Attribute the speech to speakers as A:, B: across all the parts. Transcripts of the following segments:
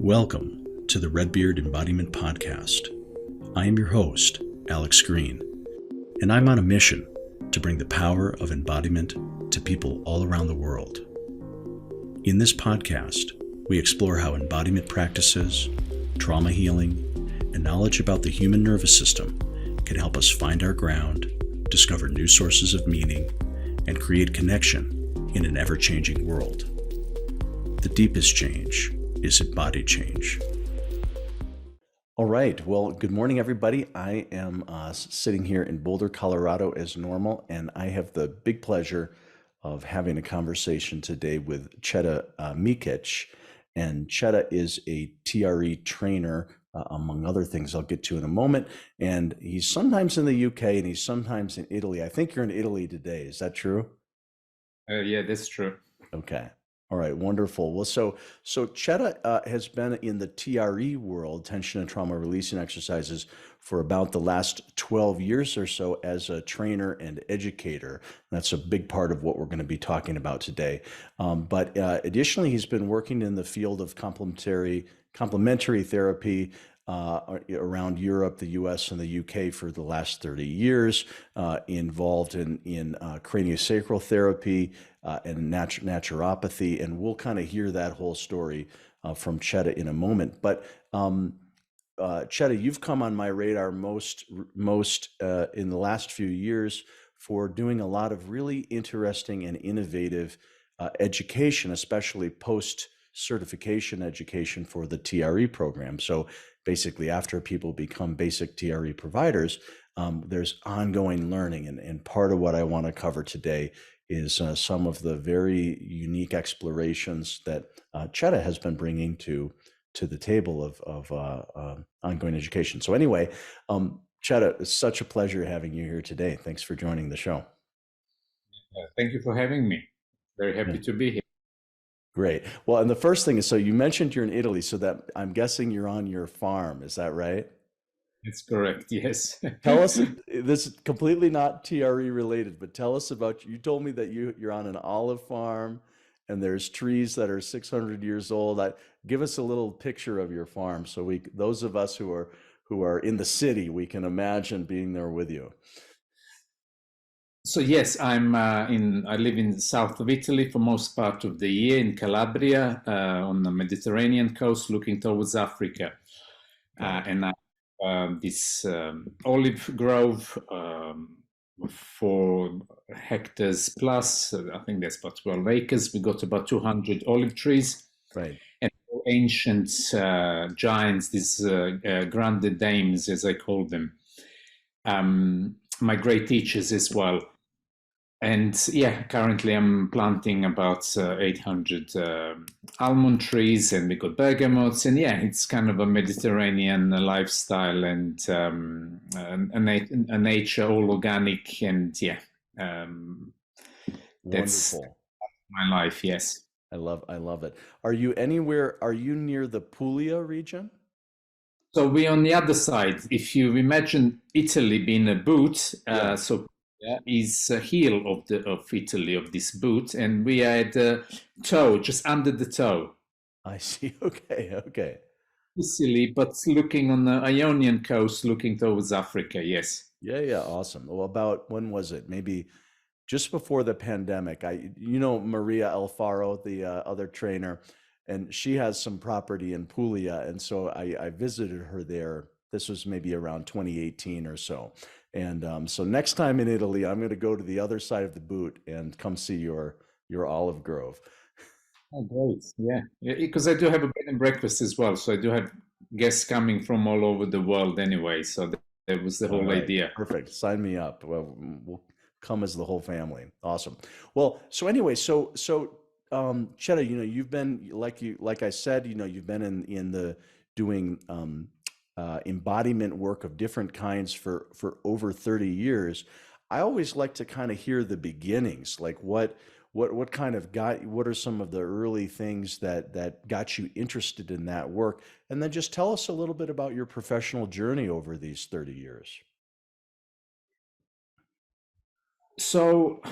A: Welcome to the Redbeard Embodiment Podcast. I am your host, Alex Green, and I'm on a mission to bring the power of embodiment to people all around the world. In this podcast, we explore how embodiment practices, trauma healing, and knowledge about the human nervous system can help us find our ground, discover new sources of meaning, and create connection in an ever-changing world. The deepest change is embodied change. All right. Well, good morning, everybody. I am sitting here in Boulder, Colorado as normal, and I have the big pleasure of having a conversation today with Cheda Mikic. And Cheda is a TRE trainer, among other things I'll get to in a moment. And he's sometimes in the UK and he's sometimes in Italy. I think you're in Italy today. Is that true?
B: Yeah, that's true.
A: Okay. All right, wonderful. Well, so Cheda has been in the TRE world, tension and trauma releasing exercises, for about the last 12 years or so as a trainer and educator. That's a big part of what we're going to be talking about today. But additionally, he's been working in the field of complementary therapy around Europe, the US, and the UK for the last 30 years, involved in craniosacral therapy and naturopathy. And we'll kind of hear that whole story from Cheda in a moment. But Cheda, you've come on my radar most in the last few years for doing a lot of really interesting and innovative education, especially post-certification education for the TRE program. So basically, after people become basic TRE providers, there's ongoing learning. And part of what I want to cover today is some of the very unique explorations that Cheda has been bringing to the table of ongoing education. So anyway, Cheda, it's such a pleasure having you here today. Thanks for joining the show.
B: Thank you for having me. Very happy to be here.
A: Great. Well, and the first thing is, so you mentioned you're in Italy, so that I'm guessing you're on your farm. Is that right?
B: It's correct. Yes.
A: Tell us, this is completely not TRE related, but tell us about, you told me that you're on an olive farm and there's trees that are 600 years old. Give us a little picture of your farm so those of us who are in the city, we can imagine being there with you.
B: So yes, I live in the south of Italy for most part of the year in Calabria, on the Mediterranean coast, looking towards Africa. And I this olive grove, 4 hectares plus. I think that's about 12 acres. We got about 200 olive trees.
A: Right.
B: And ancient giants, these grande dames, as I call them, my great teachers as well. And yeah, currently I'm planting about 800 almond trees, and we got bergamotes, and yeah, it's kind of a Mediterranean lifestyle and a nature, all organic, and yeah, that's
A: Wonderful.
B: my life. Yes.
A: I love it. Are you near the Puglia region?
B: So we're on the other side. If you imagine Italy being a boot,
A: Yeah.
B: so is a heel of Italy, of this boot, and we are at the toe, just under the toe.
A: I see. Okay.
B: Sicily, but looking on the Ionian coast, looking towards Africa. Yes.
A: Yeah. Awesome. Well, about when was it? Maybe just before the pandemic. Maria Alfaro, the other trainer, and she has some property in Puglia, and so I visited her there. This was maybe around 2018 or so. And so next time in Italy, I'm going to go to the other side of the boot and come see your olive grove.
B: Oh, great. Yeah. Because I do have a bed and breakfast as well. So I do have guests coming from all over the world anyway. So that was the whole idea.
A: Perfect. Sign me up. Well, we'll come as the whole family. Awesome. Well, so anyway, Cheda, you've been, like I said, you've been in the doing embodiment work of different kinds for over 30 years. I always like to kind of hear the beginnings, like what are some of the early things that got you interested in that work? And then just tell us a little bit about your professional journey over these 30 years.
B: So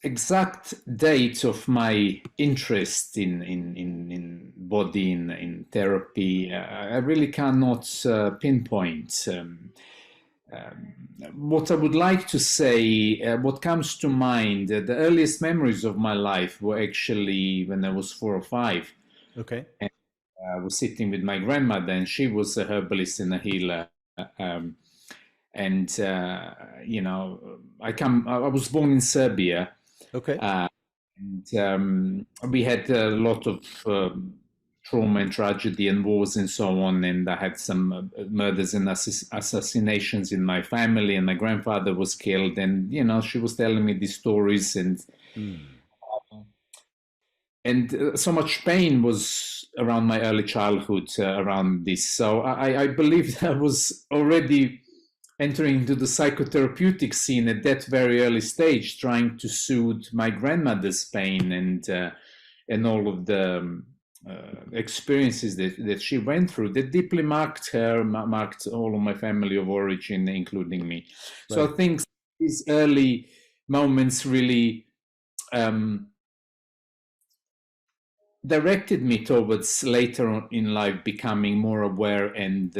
B: exact date of my interest in body in therapy, I really cannot pinpoint. What I would like to say, what comes to mind, the earliest memories of my life were actually when I was 4 or 5.
A: Okay.
B: And I was sitting with my grandmother, and she was a herbalist and a healer. Um, and I was born in Serbia,
A: Okay.
B: uh, and we had a lot of trauma and tragedy and wars and so on. And I had some murders and assassinations in my family, and my grandfather was killed. And she was telling me these stories,
A: Mm.
B: and so much pain was around my early childhood around this. So I believe that I was already entering into the psychotherapeutic scene at that very early stage, trying to soothe my grandmother's pain and all of the experiences that she went through that deeply marked her, marked all of my family of origin, including me. So
A: Right.
B: I think these early moments really um, directed me towards later on in life becoming more aware and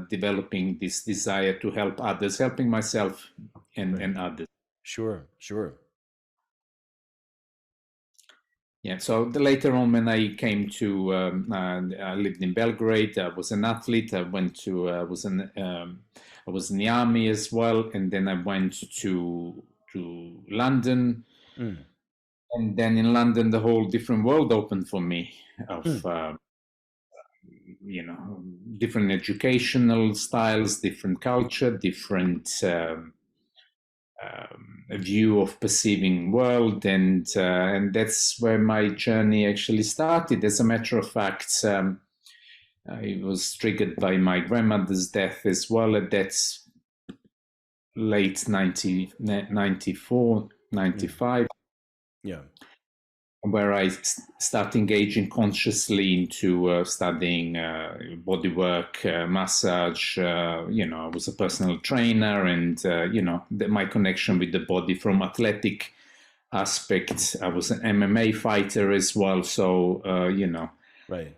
B: developing this desire to help others, helping myself
A: Right.
B: and others.
A: Sure. Sure.
B: Yeah. So later on, when I came to, I lived in Belgrade. I was an athlete. I went to, I was in the army as well, and then I went to London,
A: Mm.
B: and then in London, the whole different world opened for me of
A: Mm.
B: different educational styles, different culture, different view of perceiving world, and that's where my journey actually started. As a matter of fact, it was triggered by my grandmother's death as well. At that late 94,
A: Mm.
B: 95.
A: Yeah.
B: Where I start engaging consciously into studying body work, massage. I was a personal trainer, and my connection with the body from athletic aspect. I was an MMA fighter as well, so
A: Right.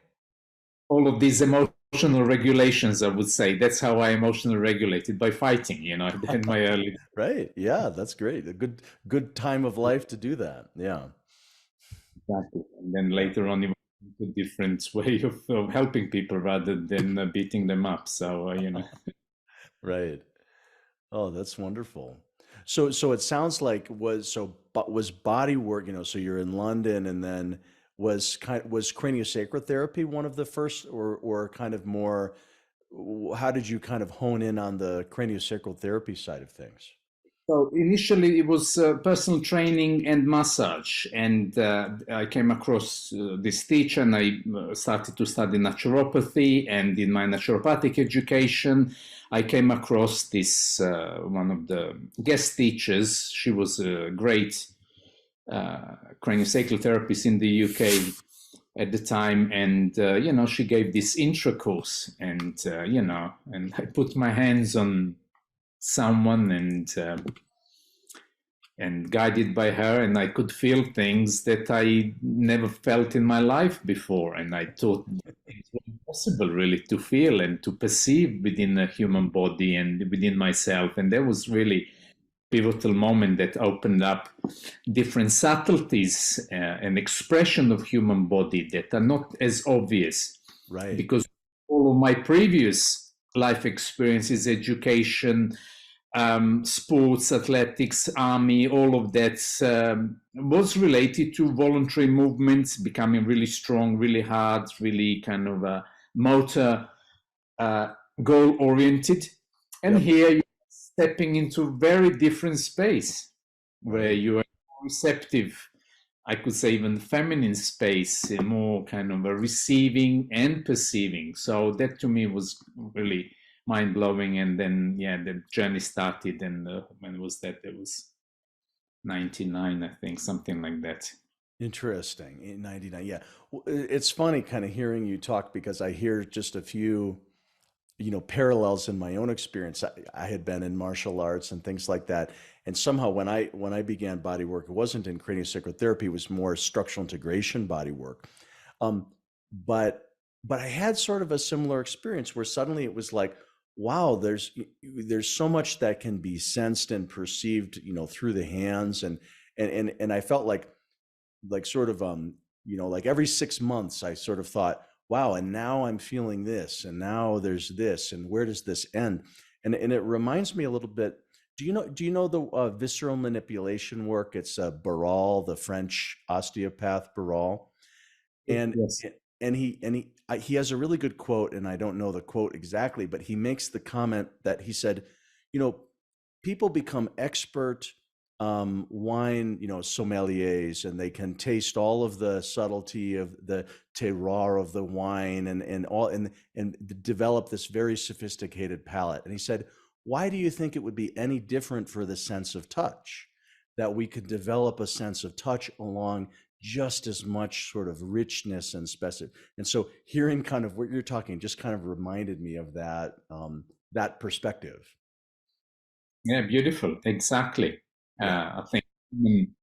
B: all of these emotional regulations. I would say that's how I emotionally regulated by fighting. In my early.
A: Right. Yeah, that's great. A good time of life to do that. Yeah.
B: Exactly. And then
A: Yeah.
B: later on, it was a different way of helping people rather than beating them up. So,
A: Right. Oh, that's wonderful. So it sounds like but was body work, so you're in London, and then was craniosacral therapy one of the first, or kind of more, how did you kind of hone in on the craniosacral therapy side of things?
B: so initially it was personal training and massage. And I came across this teacher, and I started to study naturopathy. And in my naturopathic education, I came across this one of the guest teachers. She was a great craniosacral therapist in the UK at the time, and she gave this intro course, and and I put my hands on someone, and guided by her, and I could feel things that I never felt in my life before, and I thought it was impossible really to feel and to perceive within a human body and within myself. And that was really pivotal moment that opened up different subtleties and expression of human body that are not as obvious,
A: Right.
B: because all of my previous life experiences, education, sports, athletics, army, all of that was related to voluntary movements, becoming really strong, really hard, really kind of motor, uh, goal oriented. And
A: Yep.
B: here you're stepping into very different space where
A: Right.
B: you are receptive. I could say even feminine space, more kind of a receiving and perceiving. So that to me was really mind blowing. And then, yeah, the journey started. And when was that? It was 99, I think, something like that.
A: Interesting. In 99. Yeah. It's funny kind of hearing you talk, because I hear just a few, parallels in my own experience. I had been in martial arts and things like that. And somehow when I began body work, it wasn't in craniosacral therapy, it was more structural integration body work. Um, but I had sort of a similar experience where suddenly it was like, wow, there's so much that can be sensed and perceived, through the hands, and I felt like sort of like every 6 months I sort of thought, wow, and now I'm feeling this, and now there's this, and where does this end? And it reminds me a little bit. Do you know the visceral manipulation work? It's Barral, the French osteopath Barral, and
B: Yes.
A: he has a really good quote, and I don't know the quote exactly, but he makes the comment that he said, you know, people become expert wine, sommeliers, and they can taste all of the subtlety of the terroir of the wine, and develop this very sophisticated palate. And he said, why do you think it would be any different for the sense of touch? That we could develop a sense of touch along just as much sort of richness and specific. And so hearing kind of what you're talking just kind of reminded me of that perspective.
B: Yeah, beautiful. Exactly.
A: Yeah.
B: I think human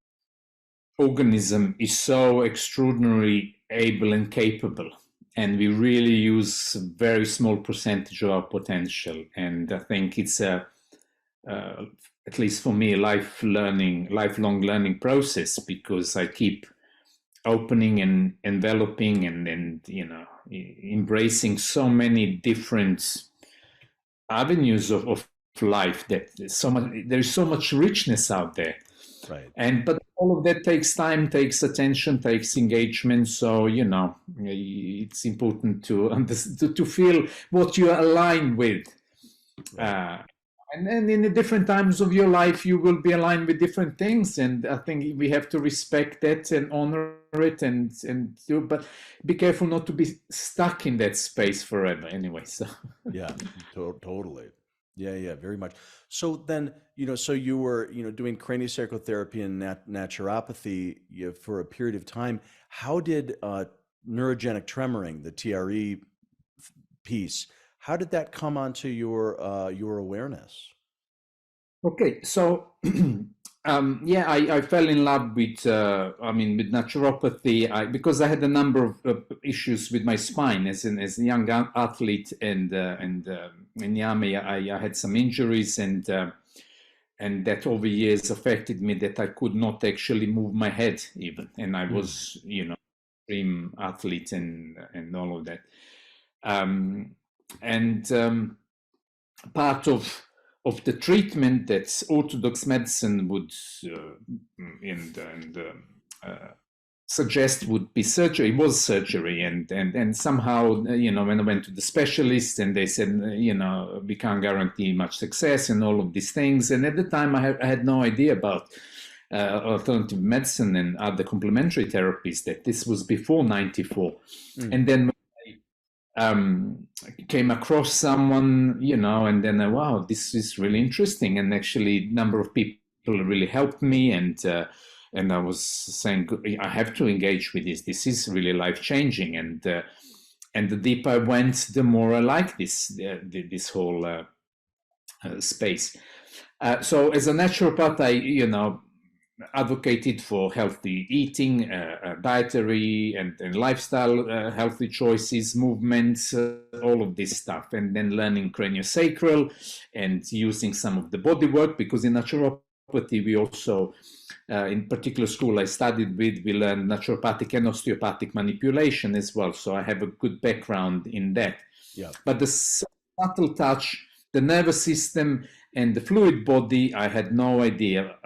B: organism is so extraordinarily able and capable, and we really use a very small percentage of our potential. And I think it's uh, at least for me, a lifelong learning process, because I keep opening and enveloping and embracing so many different avenues of life, that there's so much richness out there.
A: Right.
B: And but all of that takes time, takes attention, takes engagement. So it's important to feel what you are aligned with.
A: Right.
B: uh, and then in the different times of your life, you will be aligned with different things, and I think we have to respect that and honor it, and do. But be careful not to be stuck in that space forever. Anyway, so
A: Yeah, totally. Yeah, yeah, very much. So then, so you were, doing craniosacral therapy and naturopathy, for a period of time. How did neurogenic tremoring, the TRE piece, how did that come onto your awareness?
B: okay, so yeah, I fell in love with with naturopathy, because I had a number of issues with my spine as a young athlete, and in the army I had some injuries, and that over years affected me, that I could not actually move my head even, and I
A: Mm.
B: was extreme athlete and all of that. Um, and Part of the treatment that orthodox medicine would uh, suggest would be surgery. It was surgery, and somehow when I went to the specialist, and they said we can't guarantee much success and all of these things. And at the time I had no idea about alternative medicine and other complementary therapies, that this was before 94.
A: Mm.
B: And then came across someone, and then wow, this is really interesting, and actually a number of people really helped me, and I was saying, I have to engage with this. This is really life changing, and the deeper I went, the more I like this whole space. So as a naturopath, I advocated for healthy eating, dietary and lifestyle, healthy choices, movements, all of this stuff, and then learning craniosacral and using some of the body work, because in naturopathy we also, in particular school I studied with, we learned naturopathic and osteopathic manipulation as well. So I have a good background in that.
A: Yeah.
B: But the subtle touch, the nervous system, and the fluid body, I had no idea.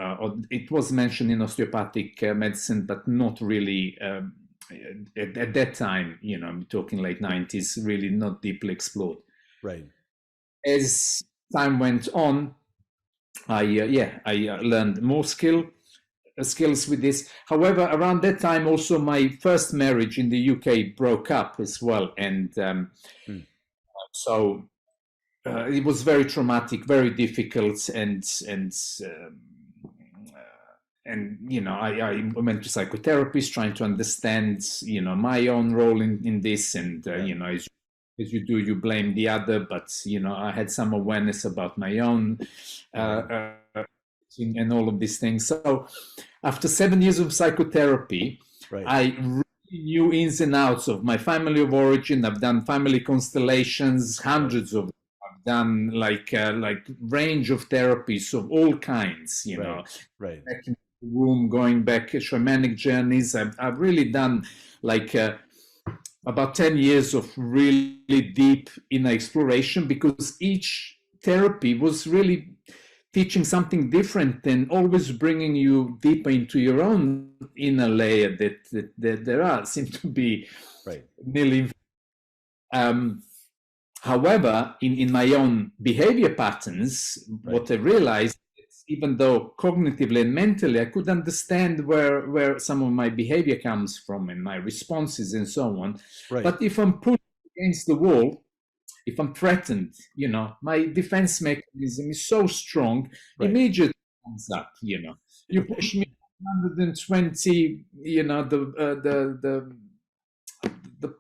B: It was mentioned in osteopathic medicine, but not really at that time. I'm talking late 90s, really not deeply explored.
A: Right.
B: As time went on, I learned more skills with this. However, around that time, also my first marriage in the UK broke up as well, and
A: Mm.
B: so it was very traumatic, very difficult, um, uh, and I went to psychotherapists trying to understand my own role in this, and
A: Yeah.
B: as you do, you blame the other, but I had some awareness about my own
A: Right.
B: uh, and all of these things. So after 7 years of psychotherapy,
A: Right.
B: I really knew ins and outs of my family of origin. I've done family constellations, hundreds of. I've done like range of therapies of all kinds. You know,
A: Right.
B: back in the womb, going back shamanic journeys. I've really done like about 10 years of really deep inner exploration, because each therapy was really teaching something different and always bringing you deeper into your own inner layer that there are seem to be
A: Right.
B: nearly. However, in my own behavior patterns,
A: Right.
B: what I realized is, even though cognitively and mentally I could understand where some of my behavior comes from and my responses and so on,
A: Right.
B: but if I'm pushed against the wall, if I'm threatened, you know, my defense mechanism is so strong,
A: Right.
B: immediately comes up, you know. You push me 120, you know, the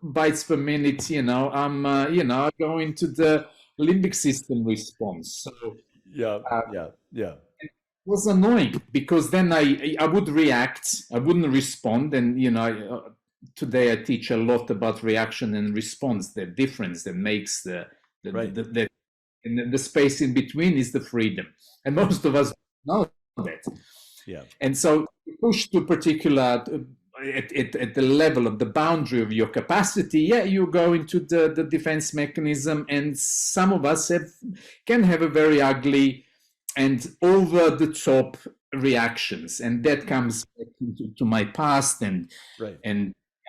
B: bytes per minute, you know, I'm, you know, I go into the limbic system response. So
A: Yeah.
B: uh,
A: Yeah. Yeah.
B: it was annoying, because then I would react, I wouldn't respond. And, you know, today I teach a lot about reaction and response, the difference that makes
A: Right.
B: and the space in between is the freedom. And most of us know that.
A: Yeah.
B: And so you push to a particular, at the level of the boundary of your capacity, yeah, you go into the defense mechanism. And some of us can have a very ugly and over the top reactions. And that comes back to my past and
A: Right.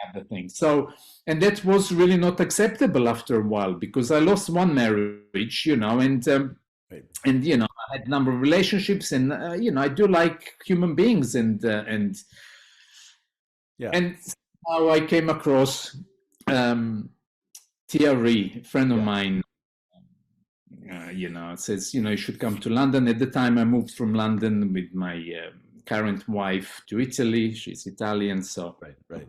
B: other things. So, and that was really not acceptable after a while, because I lost one marriage, you know,
A: Right.
B: and you know, I had a number of relationships, and you know, I do like human beings, and
A: Yeah.
B: and how I came across TRE, a friend of
A: Yeah.
B: mine, you know, says, you know, you should come to London. At the time, I moved from London with my current wife to Italy. She's Italian, so
A: Right. Right.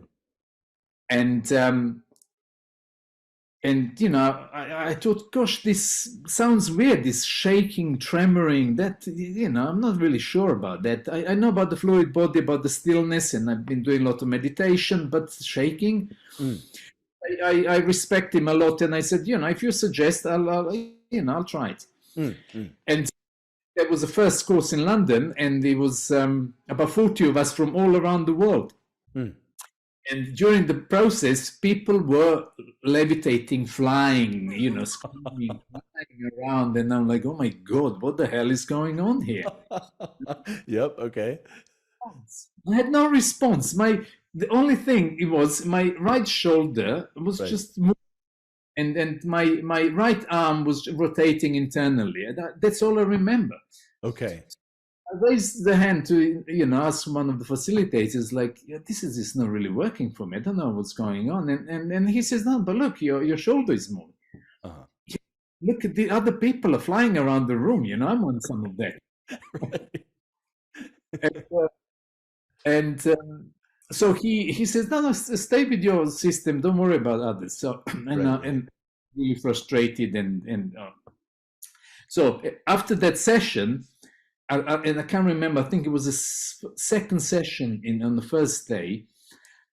B: and you know, I thought, gosh, this sounds weird, this shaking, tremoring, that, you know, I'm not really sure about that. I know about the fluid body, about the stillness, and I've been doing a lot of meditation, but shaking,
A: Mm.
B: I respect him a lot. And I said, you know, if you suggest, I'll you know, I'll try it. And that was the first course in London, and it was about 40 of us from all around the world.
A: Mm.
B: And during the process, people were levitating, flying, you know, screaming, flying around. And I'm like, oh my God, what the hell is going on here?
A: Yep. Okay.
B: I had no response. The only thing it was my right shoulder was
A: Right.
B: just moving, and my right arm was rotating internally. That's all I remember.
A: Okay.
B: I raised the hand to, you know, ask one of the facilitators, like, yeah, this is not really working for me. I don't know what's going on. And he says, no, but look, your shoulder is moving.
A: Uh-huh.
B: Look at the other people are flying around the room. You know, I'm on some of that.
A: Right.
B: And so he says, no, stay with your system. Don't worry about others. So and really frustrated and so after that session. And I can't remember. I think it was the second session on the first day.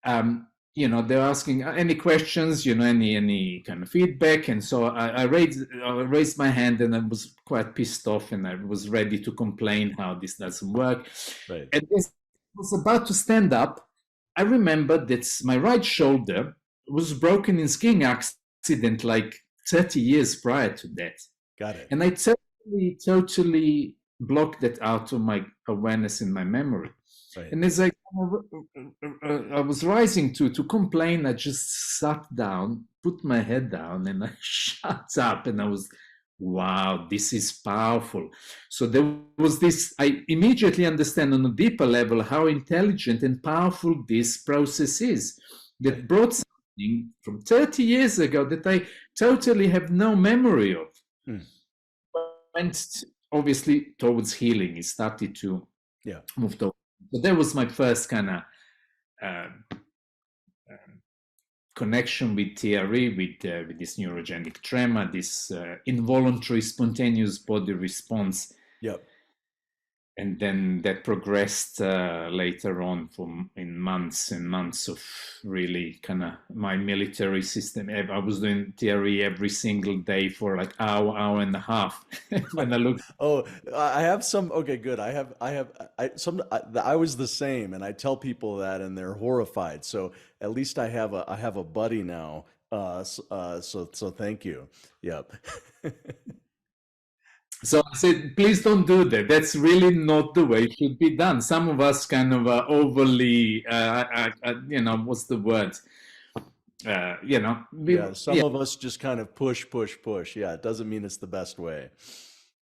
B: You know, they're asking any questions, you know, any kind of feedback, and so I raised my hand, and I was quite pissed off, and I was ready to complain how this doesn't work.
A: Right.
B: And as I was about to stand up, I remembered that my right shoulder was broken in skiing accident like 30 years prior to that.
A: Got it.
B: And I totally blocked that out of my awareness in my memory.
A: Right.
B: And as I was rising to complain, I just sat down, put my head down, and I shut up. And I was, wow, this is powerful. So there was this, I immediately understand on a deeper level how intelligent and powerful this process is, that brought something from 30 years ago that I totally have no memory of. Went obviously towards healing. It started to move towards. So that was my first kind of connection with TRE, with this neurogenic tremor, this involuntary spontaneous body response.
A: Yep.
B: and then that progressed later on in months and months of really kind of my military system. I was doing TRE every single day for like hour and a half. When I look.
A: Oh, I have some. Okay, good. I was the same, and I tell people that, and they're horrified. So at least I have a buddy now. So thank you. Yep.
B: So I said, please don't do that. That's really not the way it should be done. Some of us kind of overly, what's the word?
A: Yeah, some
B: Yeah,
A: of us just kind of push, push, push. Yeah, it doesn't mean it's the best way.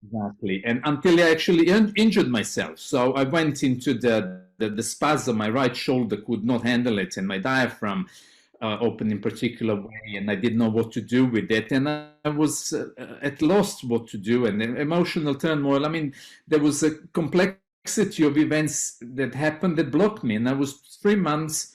B: exactly. And until I actually injured myself. So I went into the spasm. My right shoulder could not handle it, and my diaphragm opened in particular way, and I didn't know what to do with it. And I was at loss what to do, and emotional turmoil. I mean, there was a complexity of events that happened that blocked me. And I was 3 months,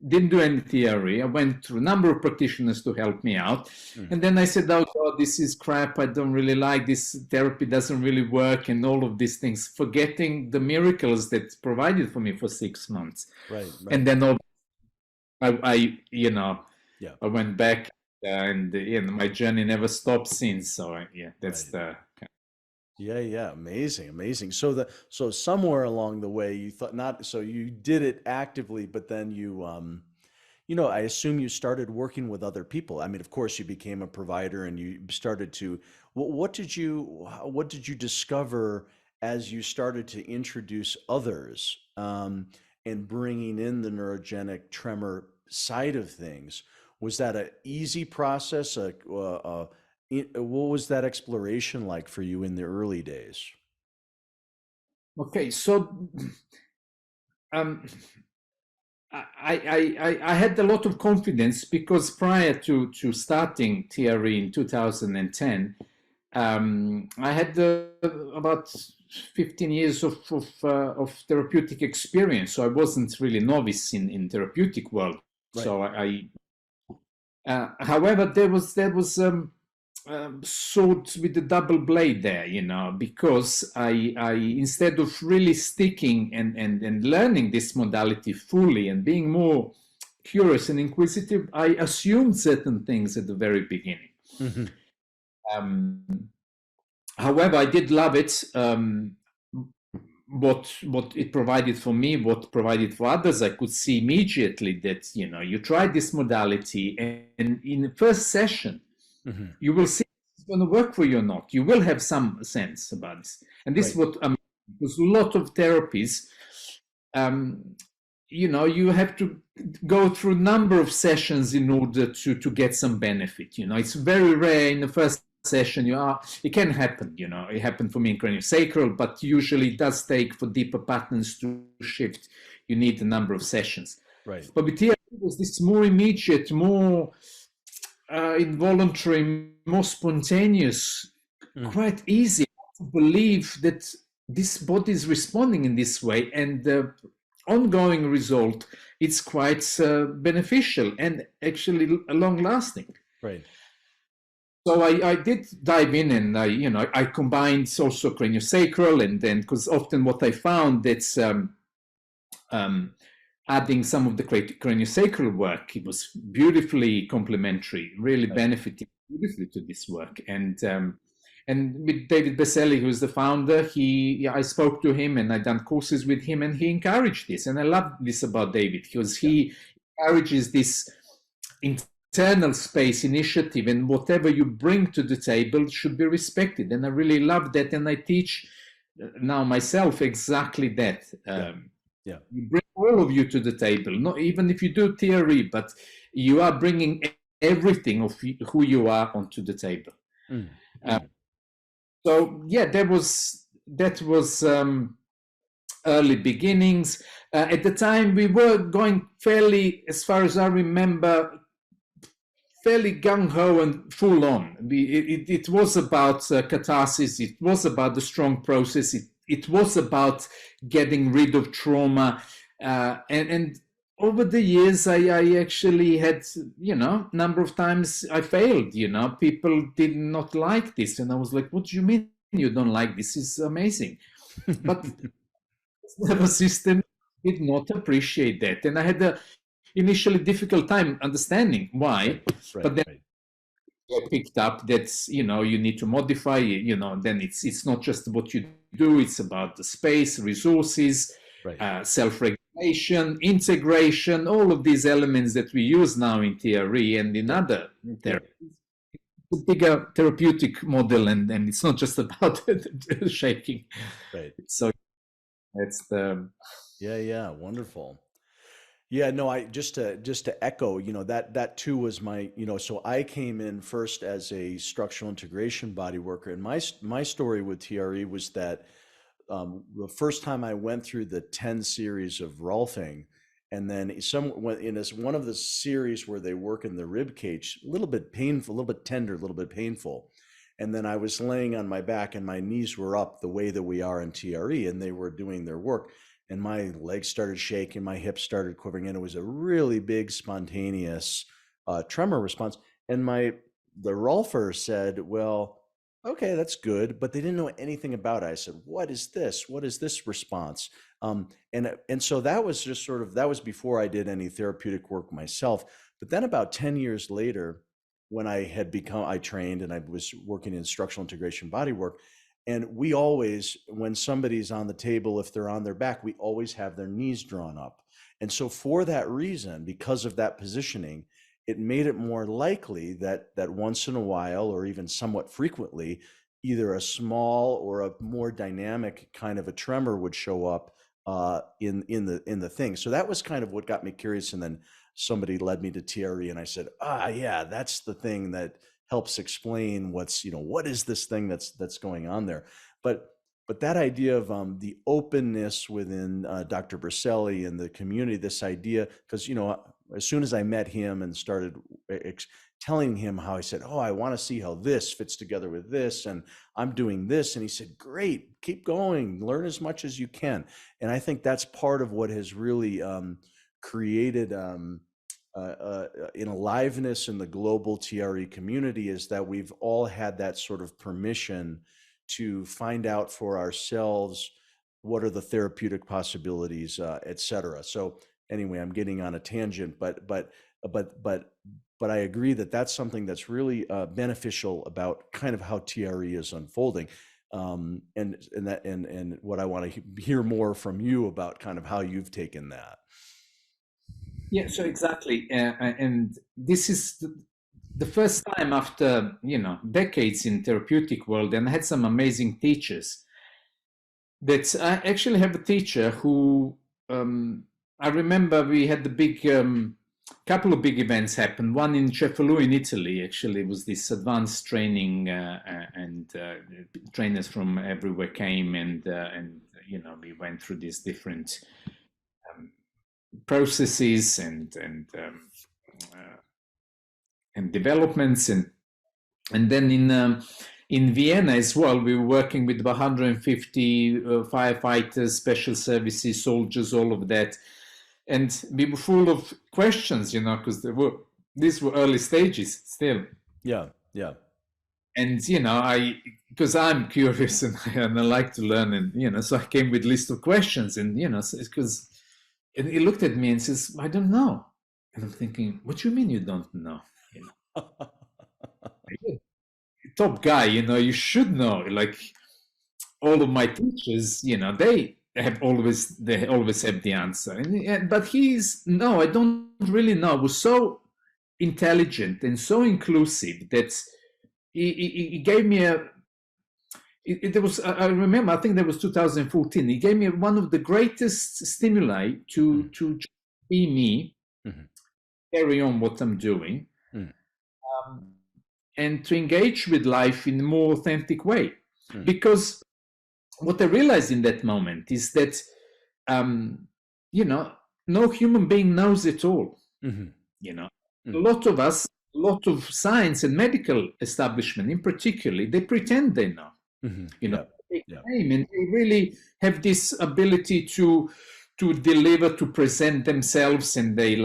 B: didn't do any theory. I went through a number of practitioners to help me out.
A: Mm,
B: And then I said, oh, God, this is crap. I don't really like this. Therapy doesn't really work, and all of these things, forgetting the miracles that provided for me for 6 months.
A: right, right.
B: And then I
A: Yeah,
B: I went back, and my journey never stopped since. So yeah, that's
A: right.
B: the.
A: Yeah, yeah, amazing, amazing. So somewhere along the way you thought not so you did it actively, but then I assume you started working with other people. I mean, of course, you became a provider and you started to what did you discover as you started to introduce others and bringing in the neurogenic tremor side of things? Was that an easy process? What was that exploration like for you in the early days?
B: Okay, so um, I had a lot of confidence because prior to starting TRE in 2010, I had about 15 years of therapeutic experience. So I wasn't really novice in therapeutic world.
A: Right.
B: So however, there was sword with the double blade there, because I instead of really sticking and learning this modality fully and being more curious and inquisitive, I assumed certain things at the very beginning.
A: Hmm.
B: Um, However, I did love it. What it provided for me, what provided for others, I could see immediately that you try this modality, and in the first session
A: Hmm.
B: you will see if it's going to work for you or not. You will have some sense about this, and this is
A: Right.
B: what because a lot of therapies, um, you have to go through a number of sessions in order to get some benefit. It's very rare in the first session it can happen. It happened for me in craniosacral, but usually it does take for deeper patterns to shift. You need a number of sessions.
A: Right.
B: But with TRE, it was this more immediate, more involuntary, more spontaneous,
A: Mm.
B: quite easy to believe that this body is responding in this way, and the ongoing result it's quite beneficial and actually long lasting.
A: Right.
B: So I did dive in, and I combined also craniosacral, and then because often what I found that's um, adding some of the craniosacral work, it was beautifully complementary, really
A: Right.
B: benefiting beautifully to this work. And with David Besselli, who's the founder, I spoke to him and I done courses with him, and he encouraged this. And I love this about David because
A: Yeah.
B: he encourages this internal space initiative, and whatever you bring to the table should be respected. And I really love that, and I teach now myself exactly that.
A: Yeah. Yeah.
B: You bring all of you to the table, not even if you do theory, but you are bringing everything of who you are onto the table.
A: Mm.
B: Uh,
A: Mm.
B: so yeah, that was early beginnings. At the time, we were going fairly, as far as I remember, fairly gung ho and full on. It was about catharsis. It was about the strong process. It was about getting rid of trauma. And over the years, I actually had, number of times I failed. People did not like this. And I was like, what do you mean you don't like this? This is amazing. But the nervous system did not appreciate that. And I had a initially difficult time understanding why,
A: Right,
B: but then
A: right,
B: I picked up that, you need to modify, then it's not just what you do, it's about the space, resources,
A: right.
B: self-regulation, integration, all of these elements that we use now in TRE and in
A: Yep,
B: other
A: yep,
B: therapies. A bigger therapeutic model, and it's not just about shaking.
A: right.
B: So that's the
A: Yeah, yeah, wonderful. Yeah, no, I just to echo, that too was my, so I came in first as a structural integration body worker, and my story with TRE was that the first time I went through the 10 series of Rolfing, and then one of the series where they work in the rib cage, a little bit painful, a little bit tender, a little bit painful. And then I was laying on my back and my knees were up the way that we are in TRE, and they were doing their work. And my legs started shaking, my hips started quivering, and it was a really big spontaneous tremor response. And the Rolfer said, well, okay, that's good, but they didn't know anything about it. I said, what is this? What is this response? And so that was just that was before I did any therapeutic work myself. But then about 10 years later, when I trained and I was working in structural integration body work, and we always, when somebody's on the table, if they're on their back, we always have their knees drawn up. And so for that reason, because of that positioning, it made it more likely that once in a while, or even somewhat frequently, either a small or a more dynamic kind of a tremor would show up in the thing. So that was kind of what got me curious. And then somebody led me to TRE, and I said, yeah, that's the thing that helps explain what is this thing that's going on there. But that idea of the openness within Dr. Berselli and the community, this idea, because as soon as I met him and started telling him how, I said, oh, I want to see how this fits together with this, and I'm doing this, and he said, great, keep going, learn as much as you can. And I think that's part of what has really created an aliveness in the global TRE community, is that we've all had that sort of permission to find out for ourselves what are the therapeutic possibilities, et cetera. So anyway, I'm getting on a tangent, but I agree that that's something that's really beneficial about kind of how TRE is unfolding. And what I want to hear more from you about kind of how you've taken that.
B: Yeah, so exactly, and this is the first time after decades in therapeutic world, and I had some amazing teachers. That I actually have a teacher who I remember we had the big couple of big events happen. One in Cefalù in Italy, actually, was this advanced training, and trainers from everywhere came, and we went through these different processes and developments, and then in Vienna as well, we were working with 150 firefighters, special services, soldiers, all of that, and we were full of questions, because these were early stages still.
A: Yeah, yeah.
B: And because I'm curious and I like to learn, and so I came with a list of questions, and because and he looked at me and says, I don't know. And I'm thinking, what do you mean you don't know? Top guy, you should know. Like all of my teachers, they always have the answer. But no, I don't really know. He was so intelligent and so inclusive that he gave me there was, I remember, I think that was 2014. He gave me one of the greatest stimuli to be me, carry on what I'm doing, and to engage with life in a more authentic way. Because what I realized in that moment is that, no human being knows it all. A lot of us, a lot of science and medical establishment in particular, they pretend they know. They claim, and they really have this ability to deliver, to present themselves, and they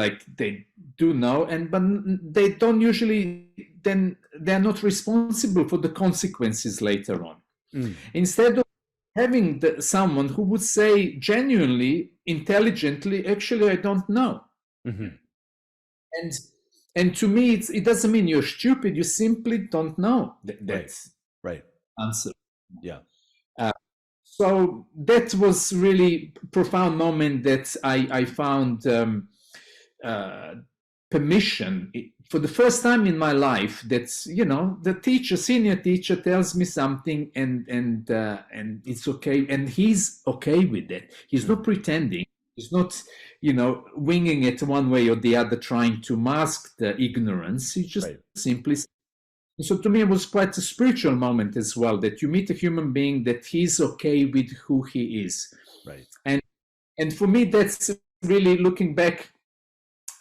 B: do know, but they don't usually, then they're not responsible for the consequences later on. Instead of having someone who would say genuinely, intelligently, actually, I don't know.
A: Mm-hmm.
B: And and to me, it doesn't mean you're stupid. You simply don't know that
A: Right.
B: answer.
A: Yeah.
B: Uh, so that was really profound moment that I found uh, permission for the first time in my life. That's, the senior teacher tells me something, and it's okay, and he's okay with that. He's not pretending. He's not, winging it one way or the other, trying to mask the ignorance. He just simply. So to me, it was quite a spiritual moment as well, that you meet a human being that he's okay with who he is.
A: Right.
B: And for me, that's really, looking back,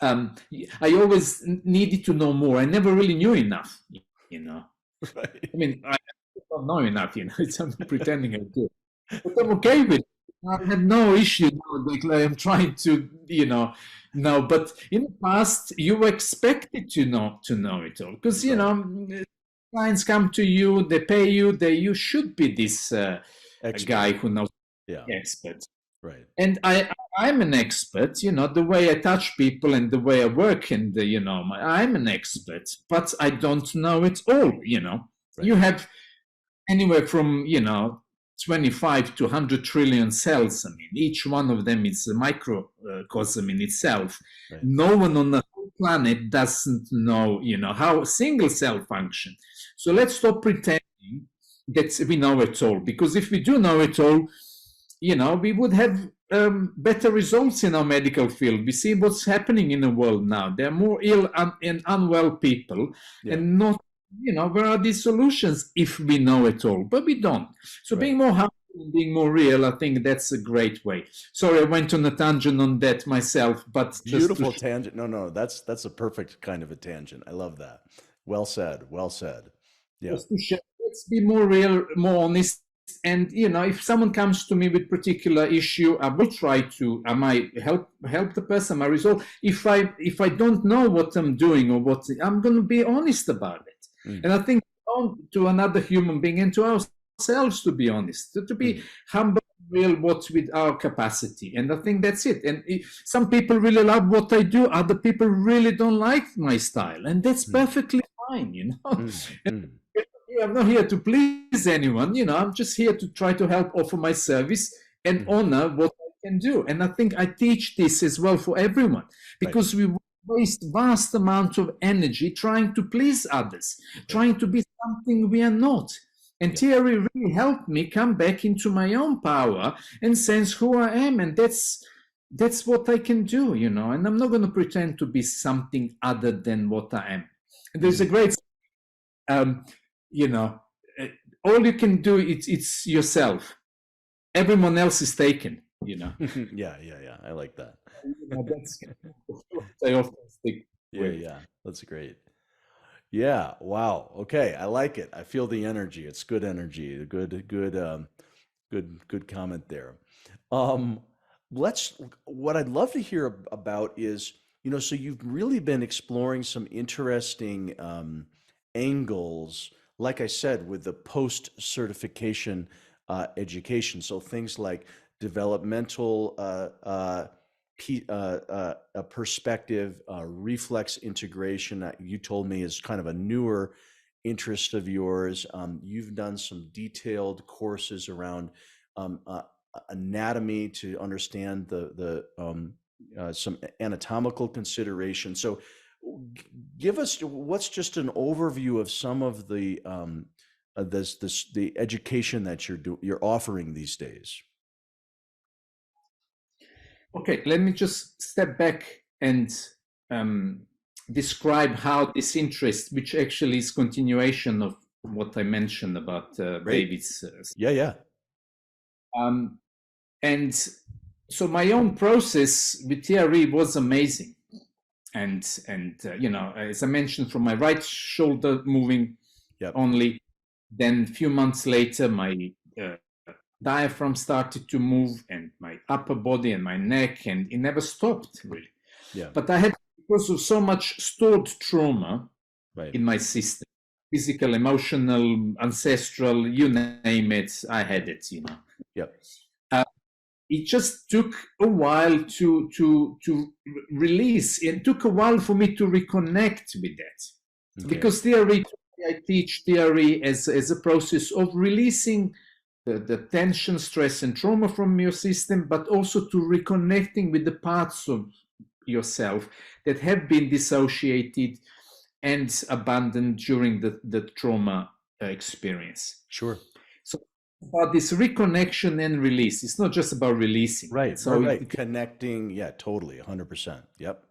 B: I always needed to know more. I never really knew enough,
A: Right.
B: I mean, I don't know enough, it's, I'm pretending I do. But I'm okay with it. I have no issue now. Like, I'm trying to, know. But in the past, you were expected to know it all, because clients come to you, they pay you, you should be this guy who knows.
A: Yeah.
B: Expert.
A: Right.
B: And I'm an expert, the way I touch people and the way I work, and I'm an expert, but I don't know it all.
A: Right.
B: You have anywhere from 25 to 100 trillion cells. I mean, each one of them is a microcosm in itself.
A: Right.
B: No one on the whole planet doesn't know how a single cell function. So let's stop pretending that we know it all, because if we do know it all, we would have better results in our medical field. We see what's happening in the world now. There are more ill and unwell people, and not, where are these solutions if we know it all? But we don't. So being more humble and being more real, I think that's a great way. Sorry, I went on a tangent on that myself, but
A: beautiful tangent. No, that's a perfect kind of a tangent. I love that. Well said. Well said. Yeah.
B: Let's be more real, more honest. And if someone comes to me with particular issue, I will try to. I might help the person. My result. If I don't know what I'm doing, or what I'm going to be honest about it. And I think to another human being and to ourselves to be honest, to be humble, real, what's with our capacity. And I think that's it. And some people really love what I do. Other people really don't like my style, and that's perfectly fine. I'm not here to please anyone. I'm just here to try to help, offer my service, and honor what I can do. And I think I teach this as well for everyone, because we waste vast amounts of energy trying to please others, trying to be something we are not. And TRE really helped me come back into my own power and sense who I am. And that's what I can do, and I'm not going to pretend to be something other than what I am. And there's a great all you can do, it's yourself. Everyone else is taken.
A: Yeah. I like that.
B: That's I often stick with.
A: Yeah. That's great. Yeah. Wow. Okay. I like it. I feel the energy. It's good energy. Good comment there. What I'd love to hear about is, so you've really been exploring some interesting angles, like I said, with the post-certification education. So things like developmental perspective, reflex integration, you told me is kind of a newer interest of yours. You've done some detailed courses around anatomy to understand some anatomical consideration. So give us what's just an overview of some of the the education that you're offering these days.
B: Okay, let me just step back and describe how this interest, which actually is continuation of what I mentioned about David's.
A: Yeah.
B: And so my own process with TRE was amazing. And as I mentioned, from my right shoulder moving only, then a few months later, my diaphragm started to move, and my upper body and my neck, and it never stopped really. But I had, because of so much stored trauma in my system, physical, emotional, ancestral, you name it, I had it, you know.
A: Yep.
B: It just took a while to release. It took a while for me to reconnect with that,
A: Okay.
B: because TRE, I teach TRE as a process of releasing the tension, stress, and trauma from your system, but also to reconnecting with the parts of yourself that have been dissociated and abandoned during the trauma experience.
A: Sure.
B: So about this reconnection and release, it's not just about releasing.
A: Right. Right.
B: So
A: Right. Connecting. Yeah. Totally. 100%. Yep.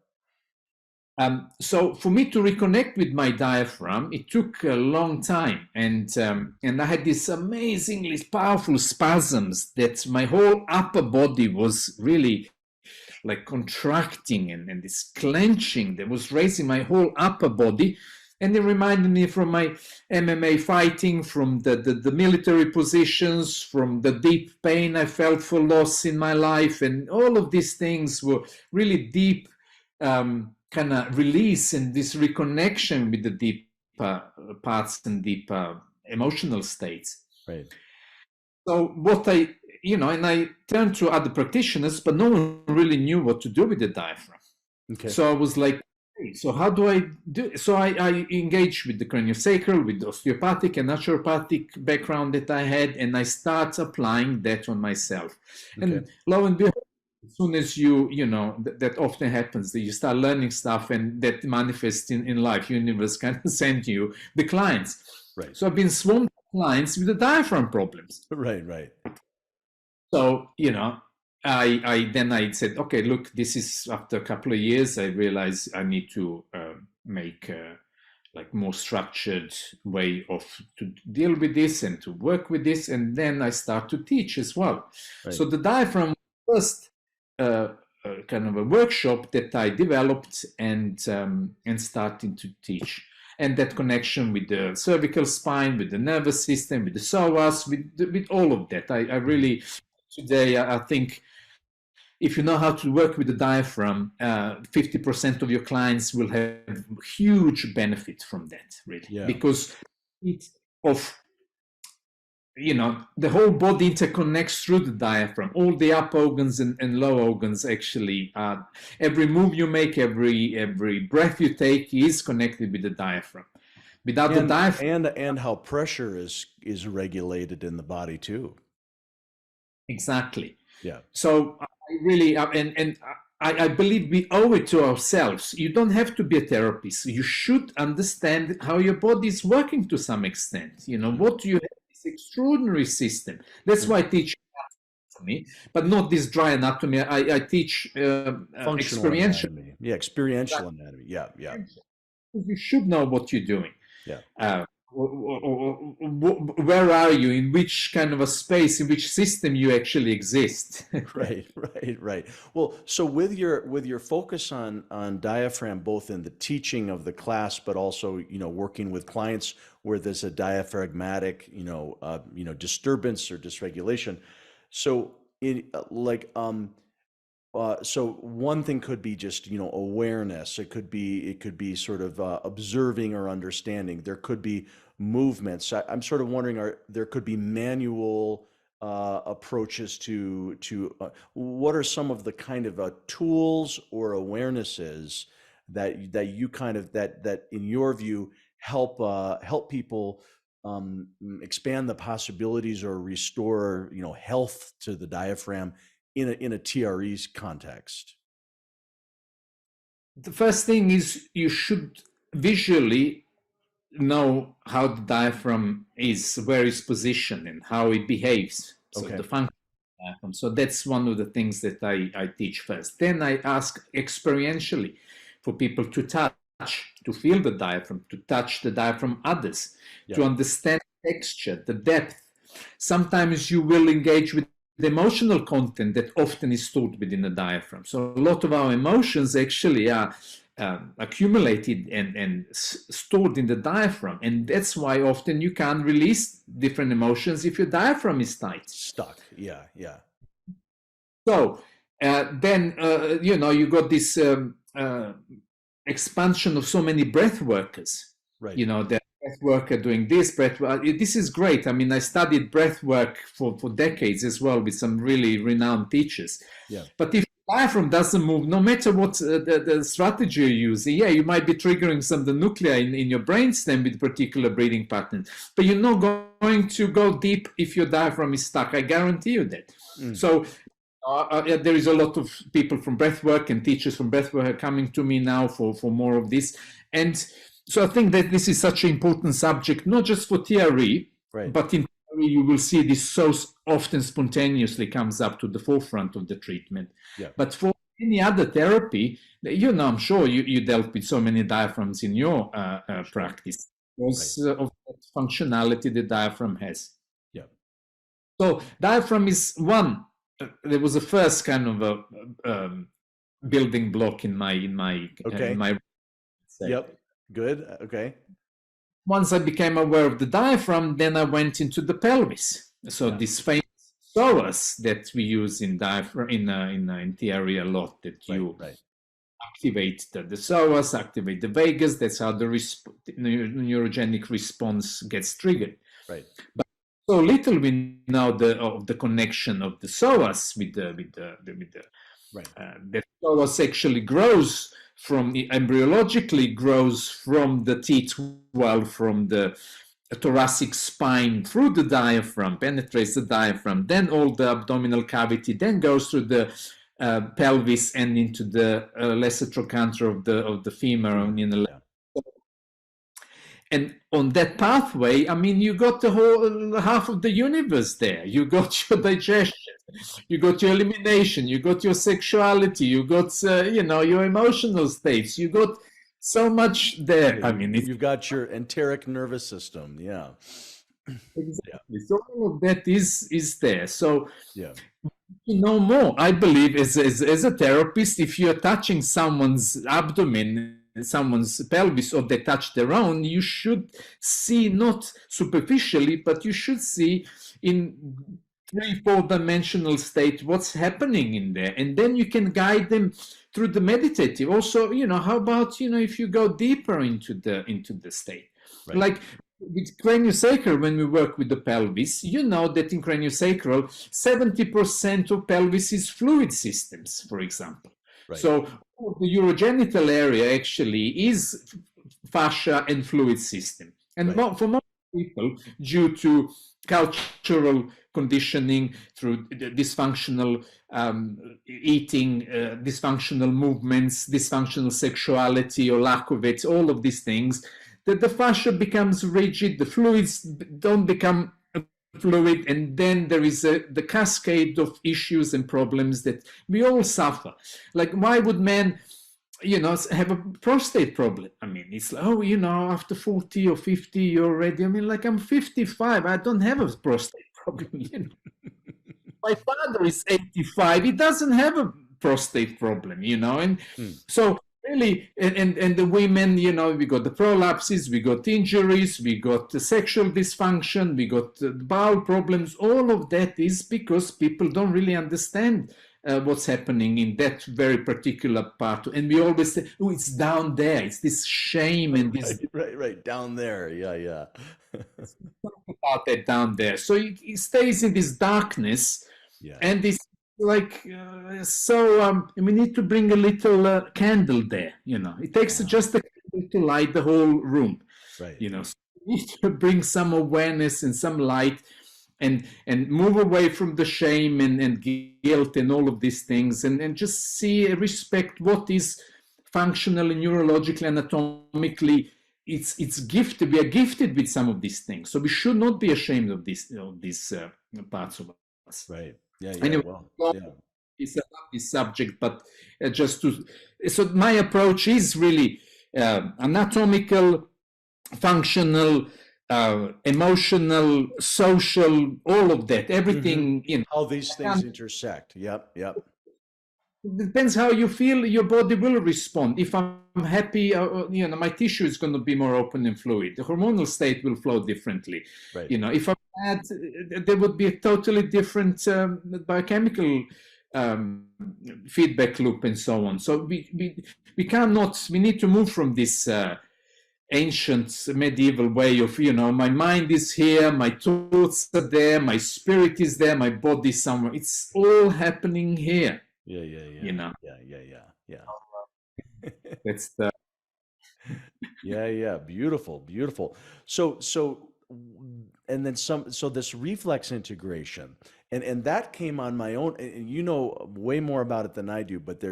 B: so for me to reconnect with my diaphragm, it took a long time, and I had these amazingly powerful spasms that my whole upper body was really like contracting, and this clenching that was raising my whole upper body. And it reminded me from my MMA fighting, from the military positions, from the deep pain I felt for loss in my life. And all of these things were really deep kind of release and this reconnection with the deep parts and deep emotional states.
A: Right.
B: So what and I turned to other practitioners, but no one really knew what to do with the diaphragm.
A: Okay.
B: So I was like, hey, so how do I do? So I engaged with the craniosacral, with the osteopathic and naturopathic background that I had, and I start applying that on myself.
A: Okay.
B: And lo and behold, as soon as that often happens, that you start learning stuff and that manifests in life, universe kind of send you the clients.
A: Right.
B: So I've been swamped with clients with the diaphragm problems.
A: Right. Right.
B: So, I said, okay, look, this is after a couple of years, I realized I need to make like more structured way of to deal with this and to work with this. And then I start to teach as well.
A: Right.
B: So the diaphragm first kind of a workshop that I developed and starting to teach. And that connection with the cervical spine, with the nervous system, with the psoas, with all of that. I really, today, I think if you know how to work with the diaphragm, 50% of your clients will have huge benefit from that, really.
A: Yeah.
B: Because the whole body interconnects through the diaphragm. All the upper organs and lower organs actually, every move you make, every breath you take is connected with the diaphragm. Without the diaphragm,
A: and how pressure is regulated in the body too.
B: Exactly.
A: Yeah.
B: So I really I believe we owe it to ourselves. You don't have to be a therapist. You should understand how your body is working to some extent. What you have this extraordinary system. That's why I teach anatomy, but not this dry anatomy. I teach
A: Functional
B: experiential
A: anatomy. Yeah, experiential anatomy. Yeah, yeah.
B: You should know what you're doing.
A: Yeah.
B: Where are you, in which kind of a space, in which system you actually exist.
A: Right. Well, so with your focus on diaphragm, both in the teaching of the class, but also working with clients where there's a diaphragmatic disturbance or dysregulation. So so one thing could be just awareness. It could be sort of observing or understanding. There could be movements. I'm sort of wondering, there could be manual approaches to what are some of the kind of tools or awarenesses that you kind of that in your view help people expand the possibilities or restore health to the diaphragm in a TRE's context?
B: The first thing is you should visually know how the diaphragm is, where it's positioned, and how it behaves. So
A: Okay.
B: the function of the diaphragm. So that's one of the things that I teach first. Then I ask experientially for people to touch, to feel the diaphragm, to touch the diaphragm others, to understand the texture, the depth. Sometimes you will engage with the emotional content that often is stored within the diaphragm. So a lot of our emotions actually are accumulated and stored in the diaphragm, and that's why often you can't release different emotions if your diaphragm is tight.
A: Stuck. Yeah.
B: So then you got this expansion of so many breath workers.
A: Right.
B: That breath work are doing this breath work. This is great. I mean, I studied breath work for decades as well with some really renowned teachers.
A: Yeah.
B: But if the diaphragm doesn't move, no matter what the strategy you're using, yeah, you might be triggering some of the nuclei in your brainstem with particular breathing patterns, but you're not going to go deep if your diaphragm is stuck. I guarantee you that. So there is a lot of people from breathwork and teachers from breathwork coming to me now for more of this. And so I think that this is such an important subject, not just for TRE,
A: Right.
B: but in TRE you will see this so often spontaneously comes up to the forefront of the treatment.
A: Yeah.
B: But for any other therapy, you know, I'm sure you dealt with so many diaphragms in your practice because of the functionality the diaphragm has.
A: Yeah.
B: So diaphragm is one. There was the first kind of a building block in my
A: Okay.
B: in my.
A: Yep. Good. Okay.
B: Once I became aware of the diaphragm, then I went into the pelvis. So this famous psoas that we use in diaphragm in TRE a lot, that you activate the psoas, activate the vagus. That's how the neurogenic response gets triggered.
A: Right.
B: But so little we know of the connection of the psoas with the psoas actually grows from embryologically grows from the T12, from the thoracic spine through the diaphragm, penetrates the diaphragm, then all the abdominal cavity, then goes through the pelvis and into the lesser trochanter of the femur. And on that pathway, I mean, you got the whole half of the universe there. You got your digestion, you got your elimination, you got your sexuality, you got your emotional states. You got so much there.
A: Yeah,
B: I mean,
A: you've got your enteric nervous system. Yeah.
B: Exactly. So all of that is there. So
A: yeah.
B: You know more. I believe as a therapist, if you're touching someone's abdomen, someone's pelvis, or they touch their own, you should see not superficially, but you should see in 3-4 dimensional state what's happening in there, and then you can guide them through the meditative. Also, how about if you go deeper into the state, like with craniosacral, when we work with the pelvis, you know that in craniosacral 70% of pelvis is fluid systems, for example. So the urogenital area actually is fascia and fluid system. And for most people, due to cultural conditioning, through dysfunctional eating, dysfunctional movements, dysfunctional sexuality or lack of it, all of these things, that the fascia becomes rigid, the fluids don't become fluid, and then there is the cascade of issues and problems that we all suffer. Like, why would men have a prostate problem? I mean, it's like, after 40 or 50 you're already, I mean, like, I'm 55, I don't have a prostate problem. My father is 85, he doesn't have a prostate problem, and so really, and the women, we got the prolapses, we got injuries, we got the sexual dysfunction, we got the bowel problems. All of that is because people don't really understand what's happening in that very particular part. And we always say, oh, it's down there. It's this shame and this...
A: Right, down there. Yeah.
B: about that down there. So it stays in this darkness, and this like we need to bring a little candle there. It takes just a candle to light the whole room. So we need to bring some awareness and some light, and move away from the shame and guilt and all of these things, and just respect what is functionally, neurologically, anatomically. It's gifted. We are gifted with some of these things, so we should not be ashamed of these parts of us. Anyway, it's a lovely subject, but so my approach is really anatomical, functional, emotional, social, all of that, everything.
A: How these things intersect. Yep.
B: It depends how you feel, your body will respond. If I'm happy, my tissue is going to be more open and fluid. The hormonal state will flow differently. If I'm bad, there would be a totally different biochemical feedback loop and so on. So we need to move from this ancient medieval way of, my mind is here, my thoughts are there, my spirit is there, my body somewhere. It's all happening here.
A: Yeah, yeah, yeah. Yeah, yeah, yeah, yeah.
B: That's the
A: Yeah, yeah, beautiful, beautiful. And then some. So this reflex integration, and that came on my own. And you know way more about it than I do, but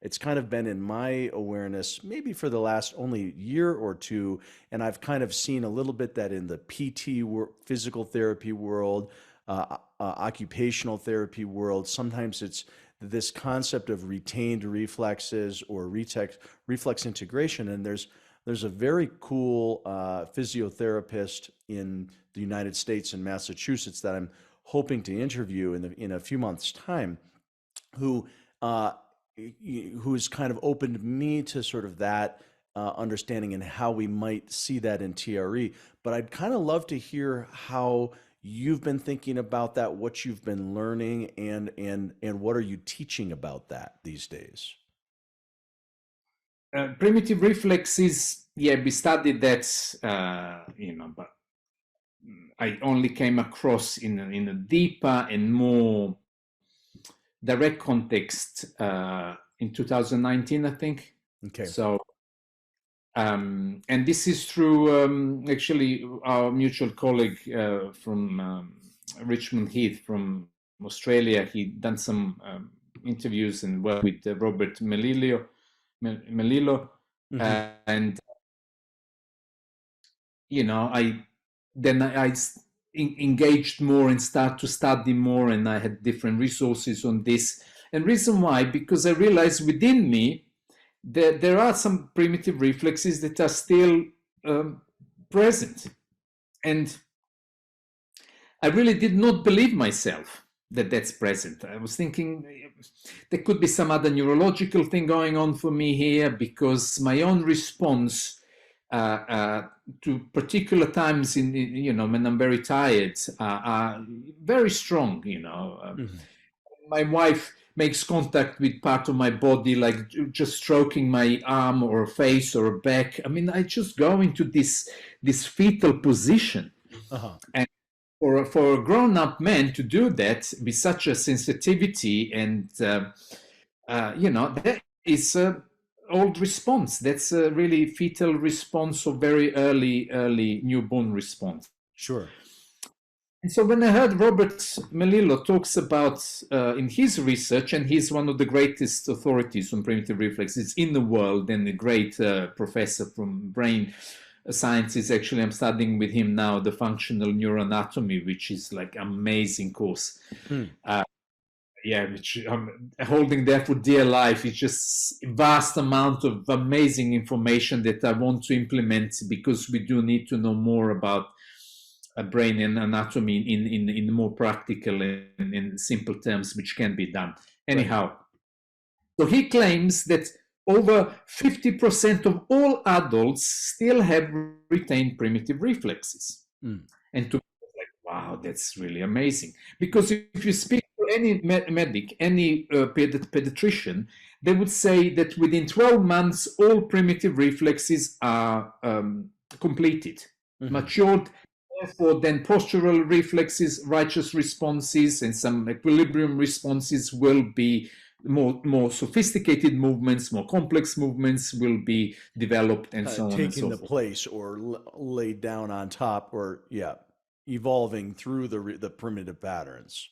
A: it's kind of been in my awareness maybe for the last only year or two, and I've kind of seen a little bit that in the physical therapy world, occupational therapy world. Sometimes it's this concept of retained reflexes or reflex integration, and there's a very cool physiotherapist in the United States in Massachusetts that I'm hoping to interview in a few months' time, who uh, who's kind of opened me to sort of that understanding and how we might see that in TRE. But I'd kind of love to hear how you've been thinking about that, what you've been learning, and what are you teaching about that these days?
B: primitive reflexes. Yeah, we studied that, but I only came across in a deeper and more direct context in 2019, I think.
A: Okay.
B: So, and this is through actually our mutual colleague from Richmond Heath from Australia. He done some interviews and work with Robert Melillo,
A: Mm-hmm.
B: and I engaged more and start to study more, and I had different resources on this. And reason why, because I realized within me that there are some primitive reflexes that are still present, and I really did not believe myself that that's present. I was thinking there could be some other neurological thing going on for me here, because my own response to particular times when I'm very tired are very strong.
A: Mm-hmm.
B: My wife makes contact with part of my body, like just stroking my arm or face or back. I mean, I just go into this fetal position.
A: Uh-huh.
B: And for a grown-up man to do that with such a sensitivity, and that is a old response. That's a really fetal response, or very early newborn response.
A: Sure.
B: And so when I heard Robert Melillo talks about in his research, and he's one of the greatest authorities on primitive reflexes in the world, and a great professor from brain sciences. Actually, I'm studying with him now the functional neuroanatomy, which is like amazing course.
A: Hmm.
B: Which I'm holding there for dear life. It's just a vast amount of amazing information that I want to implement, because we do need to know more about brain and anatomy in more practical and in simple terms, which can be done. Anyhow, right. So he claims that over 50% of all adults still have retained primitive reflexes. And to me, like, wow, that's really amazing. Because if you speak to any medic, any pediatrician, they would say that within 12 months, all primitive reflexes are completed, matured. Therefore, then postural reflexes, righteous responses, and some equilibrium responses will be more sophisticated movements, more complex movements will be developed, and so on and so
A: Taking the
B: forth.
A: place or laid down on top, or evolving through the primitive patterns.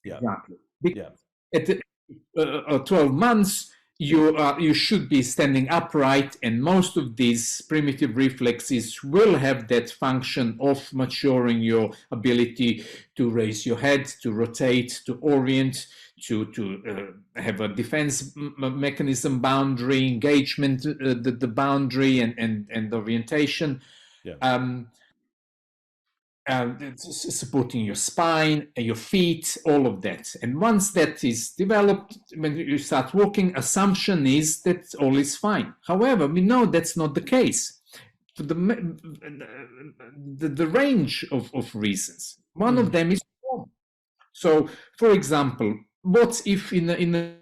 A: Yeah.
B: Exactly.
A: Yeah.
B: At 12 months, you should be standing upright, and most of these primitive reflexes will have that function of maturing your ability to raise your head, to rotate, to orient, to have a defense mechanism, boundary engagement, the boundary and orientation.
A: Yeah.
B: Supporting your spine, your feet, all of that. And once that is developed, when you start walking, assumption is that all is fine. However, we know that's not the case. For the range of reasons. One of them is trauma. So, for example, what if in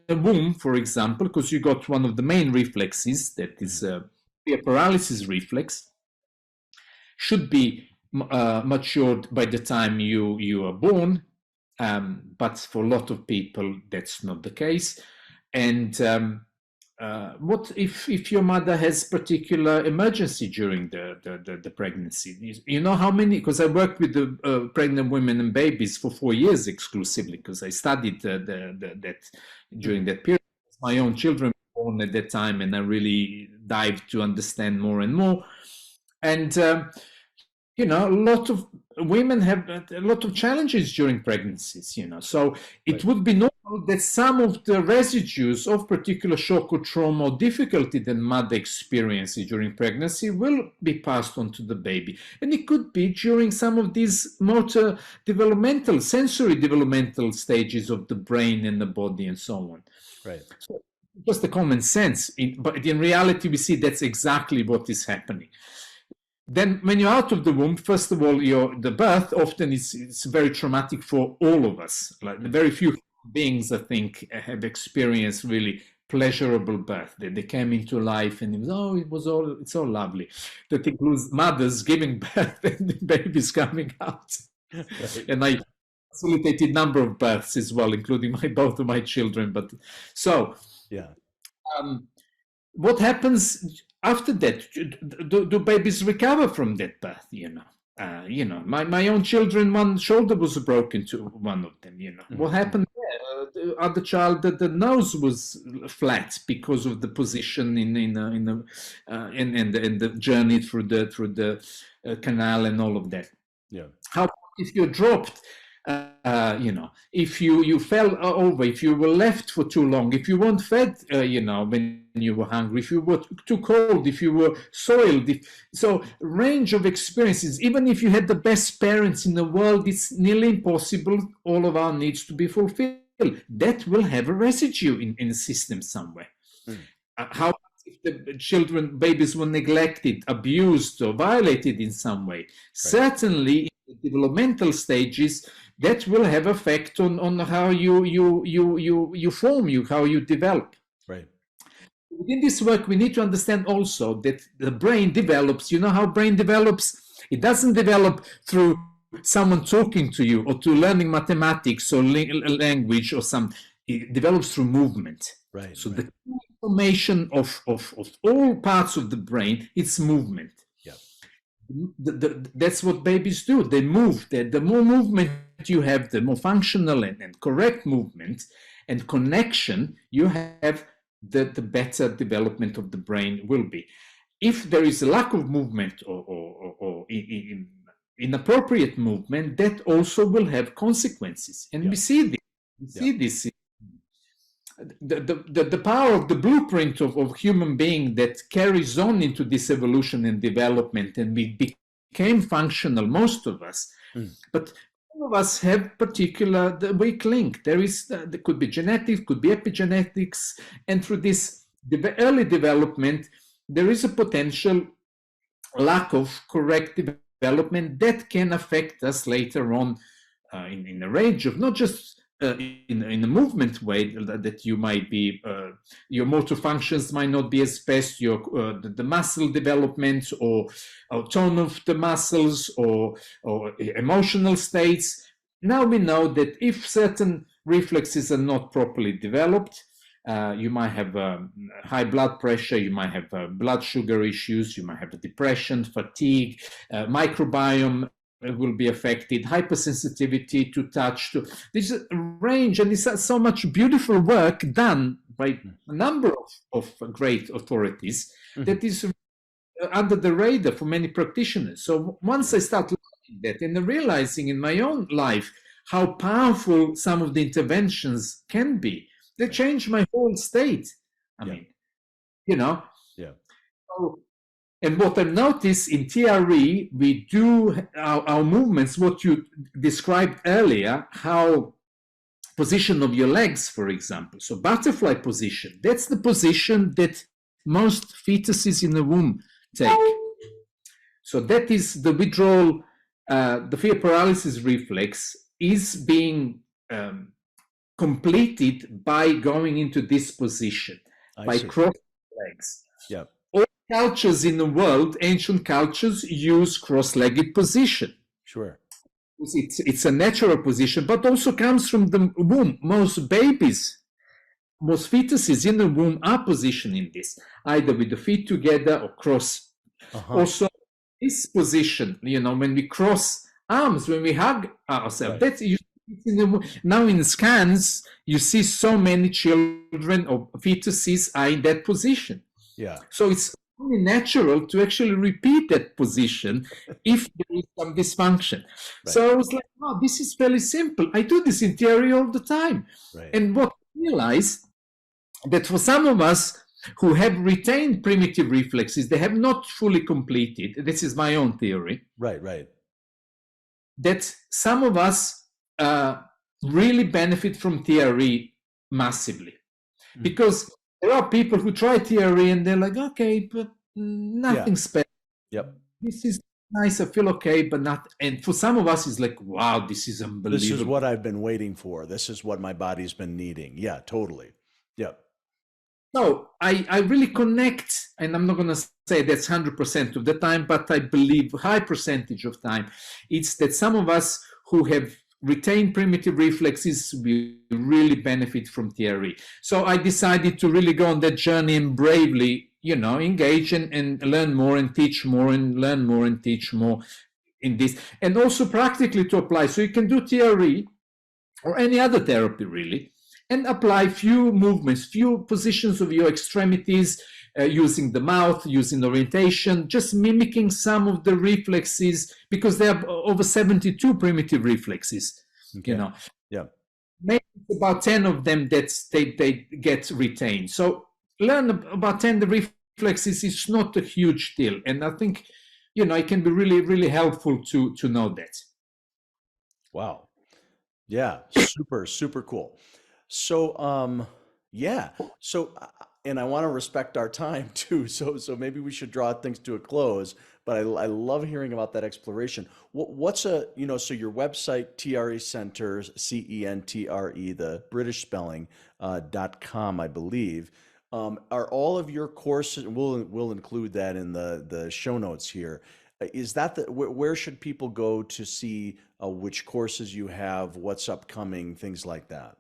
B: a womb, for example, because you got one of the main reflexes that is fear paralysis reflex should be matured by the time you are born, but for a lot of people that's not the case. And what if your mother has particular emergency during the pregnancy? You know how many? Because I worked with the pregnant women and babies for 4 years exclusively, because I studied that during that period. My own children were born at that time, and I really dived to understand more and more. And a lot of women have a lot of challenges during pregnancies, so it would be normal that some of the residues of particular shock or trauma or difficulty that mother experiences during pregnancy will be passed on to the baby. And it could be during some of these motor developmental, sensory developmental stages of the brain and the body and so on.
A: Right.
B: So just the common sense, but in reality, we see that's exactly what is happening. Then when you're out of the womb, first of all, the birth often it's very traumatic for all of us. Like very few beings, I think, have experienced really pleasurable birth. They came into life and it's all lovely. That includes mothers giving birth and the babies coming out. Right. And I facilitated a number of births as well, including both of my children. But so, yeah. What happens after that? Do babies recover from that birth? My own children, one shoulder was broken to one of them. What happened there? The other child, the nose was flat because of the position in the journey through the canal and all of that.
A: Yeah.
B: How if you're dropped? If you fell over, if you were left for too long, if you weren't fed, when you were hungry, if you were too cold, if you were soiled, so range of experiences. Even if you had the best parents in the world, it's nearly impossible all of our needs to be fulfilled. That will have a residue in the system somewhere. How if the babies were neglected, abused, or violated in some way? Right. Certainly, in the developmental stages, that will have effect on how you form, how you develop.
A: Right.
B: Within this work, we need to understand also that the brain develops. You know how brain develops? It doesn't develop through someone talking to you or to learning mathematics or language or it develops through movement.
A: Right.
B: So the information of all parts of the brain, it's movement.
A: Yeah.
B: That's what babies do. They move. The more movement you have, the more functional and correct movement and connection you have, the better development of the brain will be. If there is a lack of movement or inappropriate movement, that also will have consequences. And we see this. We see this. The power of the blueprint of human being that carries on into this evolution and development, and we became functional, most of us. But all of us have the weak link. There could be genetics, could be epigenetics, and through this early development, there is a potential lack of correct development that can affect us later on in a range of not just in a movement way that you might be, your motor functions might not be as best, the muscle development or tone of the muscles or emotional states. Now we know that if certain reflexes are not properly developed, you might have high blood pressure, you might have blood sugar issues, you might have depression, fatigue, microbiome will be affected, hypersensitivity to touch. There's a range, and it's so much beautiful work done by a number of great authorities that is under the radar for many practitioners. So once I start learning that and realizing in my own life how powerful some of the interventions can be, they change my whole state. I mean, Yeah. So, and what I've noticed in TRE, we do our movements, what you described earlier, how position of your legs, for example. So butterfly position, that's the position that most fetuses in the womb take. So that is the withdrawal, the fear paralysis reflex is being completed by going into this position, by crossing legs.
A: Yeah.
B: All cultures in the world, ancient cultures, use cross-legged position.
A: Sure.
B: It's a natural position, but also comes from the womb. Most babies, most fetuses in the womb are positioned in this, either with the feet together or cross. Also, this position, when we cross arms, when we hug ourselves, that's now in scans, you see so many children or fetuses are in that position.
A: Yeah.
B: So it's only natural to actually repeat that position if there is some dysfunction. Right. So I was like, oh, this is fairly simple. I do this in theory all the time. Right. And what I realized that for some of us who have retained primitive reflexes, they have not fully completed. This is my own theory.
A: Right, right.
B: That some of us really benefit from TRE massively. Mm-hmm. Because there are people who try TRE and they're like, okay, but nothing special.
A: Yep.
B: This is nice, I feel okay, but not. And for some of us, it's like, wow, this is unbelievable.
A: This is what I've been waiting for. This is what my body's been needing. Yeah, totally. Yep.
B: So I really connect, and I'm not going to say that's 100% of the time, but I believe a high percentage of time, it's that some of us who have retained primitive reflexes, we really benefit from TRE. So I decided to really go on that journey and bravely, engage and learn more and teach more and learn more and teach more in this. And also practically to apply. So you can do TRE or any other therapy really, and apply few movements, few positions of your extremities, using the mouth, using orientation, just mimicking some of the reflexes, because there are over 72 primitive reflexes,
A: Yeah.
B: Maybe about 10 of them that they get retained. So learn about 10 the reflexes is not a huge deal. And I think, it can be really, really helpful to know that.
A: Wow. Yeah. Super, super cool. So, yeah. So, and I want to respect our time too. So maybe we should draw things to a close, but I love hearing about that exploration. What's so your website, TRE Centers, CENTRE, the British spelling, .com, I believe. Are all of your courses, we'll include that in the show notes here. Is that where should people go to see which courses you have, what's upcoming, things like that?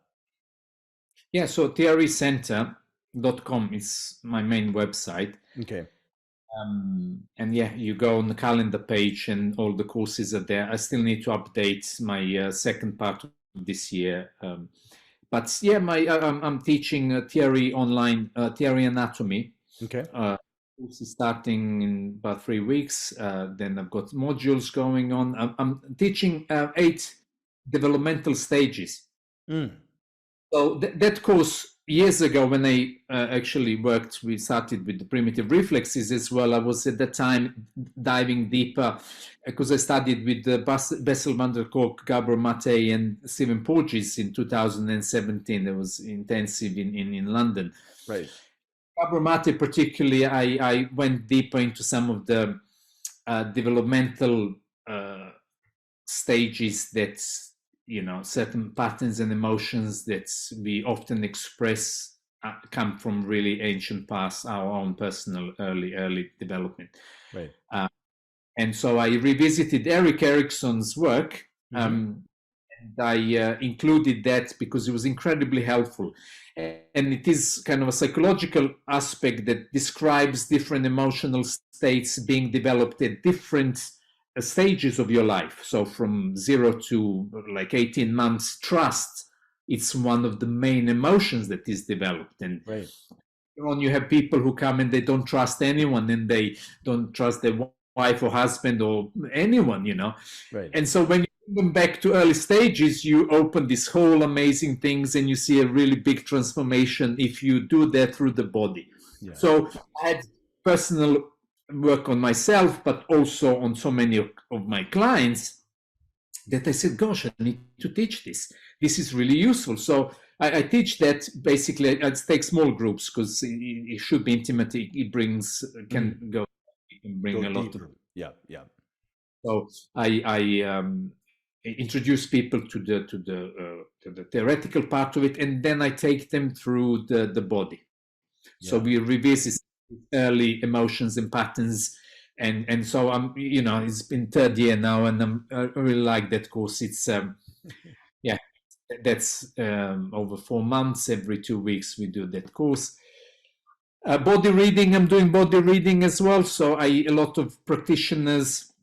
B: Yeah, so TREcenter.com is my main website.
A: Okay.
B: And yeah, you go on the calendar page and all the courses are there. I still need to update my second part of this year. But yeah, I'm teaching TRE online, TRE anatomy.
A: Okay.
B: Course is starting in about 3 weeks. Then I've got modules going on. I'm teaching 8 developmental stages. So that course, years ago when I actually we started with the primitive reflexes as well, I was at that time diving deeper because I studied with Bessel van der Kolk, Gabor Mate and Stephen Porges in 2017. There was intensive in London.
A: Right.
B: Gabor Mate particularly, I went deeper into some of the developmental stages that certain patterns and emotions that we often express come from really ancient past, our own personal early development.
A: Right.
B: And so I revisited Erik Erikson's work, and I included that because it was incredibly helpful. And it is kind of a psychological aspect that describes different emotional states being developed at different stages of your life. So from 0 to like 18 months, trust, it's one of the main emotions that is developed. And
A: right.
B: When you have people who come and they don't trust anyone and they don't trust their wife or husband or anyone,
A: Right.
B: And so when you bring them back to early stages, you open these whole amazing things and you see a really big transformation if you do that through the body. Yeah. So I had personal work on myself, but also on so many of my clients that I said, gosh, I need to teach this. This is really useful. So I teach that basically. I take small groups because it should be intimate. It can bring go a lot
A: deeper. Yeah.
B: So I introduce people to the theoretical part of it, and then I take them through the body. Yeah. So we revisit early emotions and patterns. And so I'm, it's been third year now, and I really like that course. It's yeah, that's over 4 months. Every 2 weeks we do that course. Body reading, I'm doing body reading as well. So a lot of practitioners,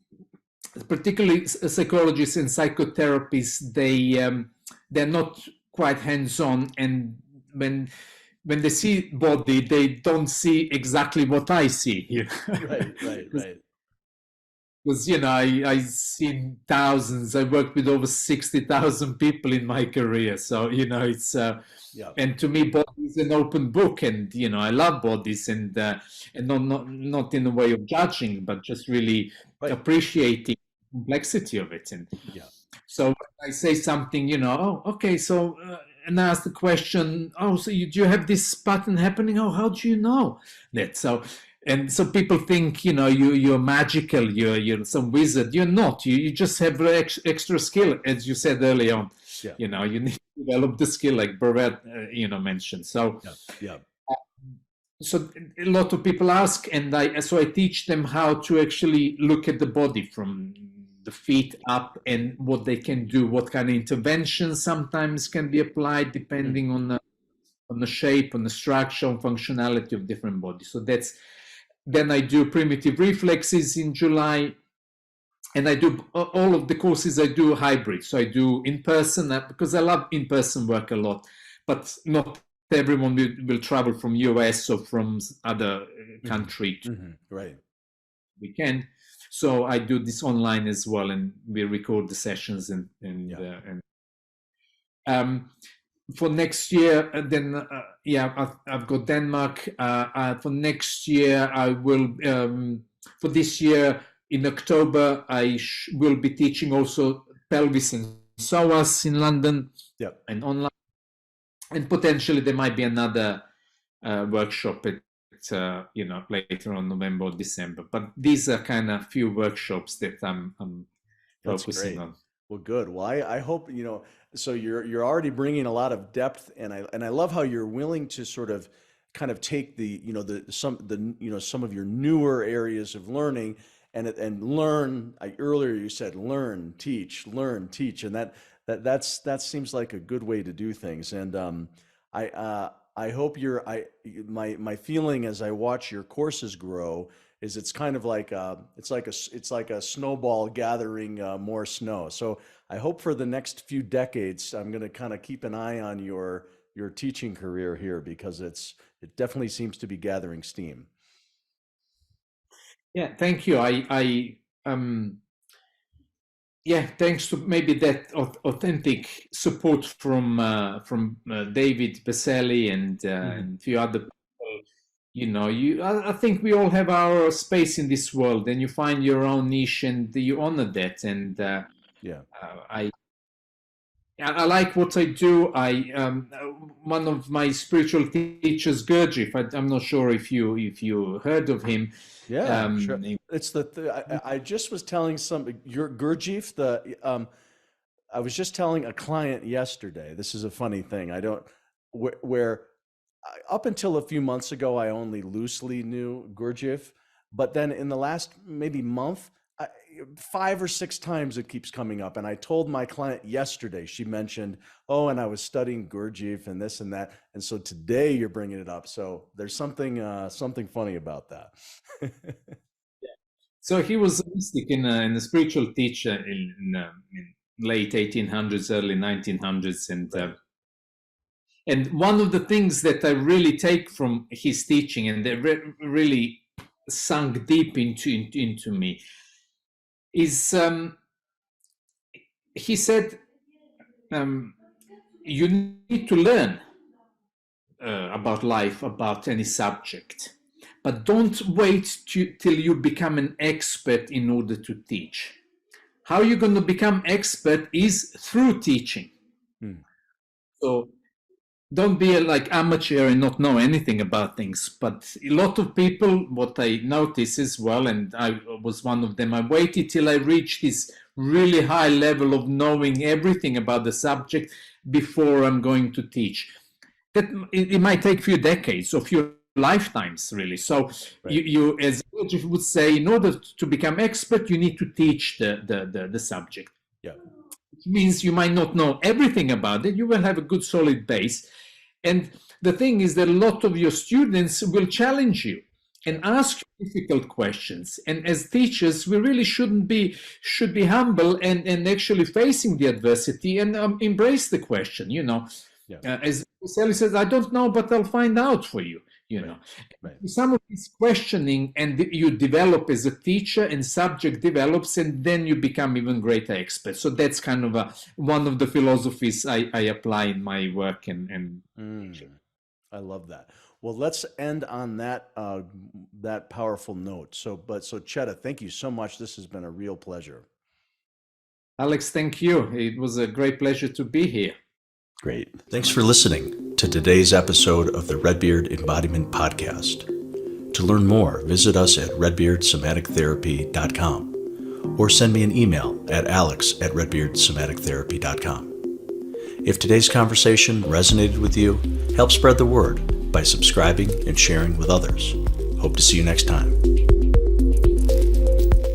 B: particularly psychologists and psychotherapists, they're not quite hands-on, and when they see body, they don't see exactly what I see.
A: Right.
B: Because I've seen thousands. I worked with over 60,000 people in my career, so it's
A: Yeah.
B: and to me, body is an open book, and I love bodies, and not in a way of judging, but just really
A: Right.
B: appreciating the complexity of it. And
A: Yeah.
B: so when I say something, oh, okay, so and I ask the question, oh, so do you have this pattern happening? Oh, how do you know that? And so people think you're magical, you're some wizard. You're not. You just have extra skill, as you said earlier on.
A: Yeah.
B: You need to develop the skill, like Brevet mentioned. So
A: Yeah.
B: so a lot of people ask, and I teach them how to actually look at the body from the feet up, and what they can do, what kind of interventions sometimes can be applied depending on the shape, on the structure, on functionality of different bodies. So then I do primitive reflexes in July, and I do all of the courses. I do hybrid, so I do in person because I love in person work a lot, but not everyone will travel from US or from other country.
A: Right.
B: We can, so I do this online as well, and we record the sessions and for next year, then I've got Denmark. For next year, I will. For this year, in October, I will be teaching also pelvis and psoas in London, and online. And potentially there might be another workshop at later on November or December. But these are kind of few workshops that I'm focusing on.
A: Well, good. Well, I hope, so you're already bringing a lot of depth, and I love how you're willing to sort of kind of take some of your newer areas of learning and learn. Earlier you said learn, teach, and that seems like a good way to do things. And I hope my feeling as I watch your courses grow is it's kind of like it's like a snowball gathering more snow. So I hope for the next few decades I'm going to kind of keep an eye on your teaching career here, because it definitely seems to be gathering steam.
B: Yeah, thank you. Thanks to maybe that authentic support from David Baselli and a few other people. I think we all have our space in this world, and you find your own niche, and you honor that. And I like what I do. One of my spiritual teachers, Gurdjieff. I'm not sure if you heard of him.
A: Yeah, sure. It's I just was telling your Gurdjieff. I was just telling a client yesterday. This is a funny thing. Where up until a few months ago, I only loosely knew Gurdjieff, but then in the last maybe month, 5 or 6 times it keeps coming up. And I told my client yesterday, she mentioned, oh, and I was studying Gurdjieff and this and that. And so today you're bringing it up. So there's something funny about that.
B: So he was a mystic and a spiritual teacher in late 1800s, early 1900s. And one of the things that I really take from his teaching, and that really sunk deep into me, is he said, you need to learn about life, about any subject, but don't wait till you become an expert in order to teach. How you're going to become expert is through teaching. So don't be like amateur and not know anything about things. But a lot of people, what I notice as well, and I was one of them, I waited till I reached this really high level of knowing everything about the subject before I'm going to teach. That it might take a few decades or few lifetimes, really. So
A: Right.
B: you as you would say, in order to become expert, you need to teach the subject.
A: Yeah.
B: It means you might not know everything about it. You will have a good solid base. And the thing is that a lot of your students will challenge you and ask difficult questions. And as teachers, we really should be humble and actually facing the adversity and embrace the question.
A: Yeah.
B: As Sally says, I don't know, but I'll find out for you.
A: Right. Right.
B: Some of this questioning, and you develop as a teacher, and subject develops, and then you become even greater expert. So that's kind of one of the philosophies I apply in my work and
A: I love that. Well, let's end on that that powerful note. So Cheda, thank you so much. This has been a real pleasure.
B: Alex, thank you. It was a great pleasure to be here.
A: Great. Thanks for listening to today's episode of the Redbeard Embodiment Podcast. To learn more, visit us at redbeardsomatictherapy.com or send me an email at alex@redbeardsomatictherapy.com. If today's conversation resonated with you, help spread the word by subscribing and sharing with others. Hope to see you next time.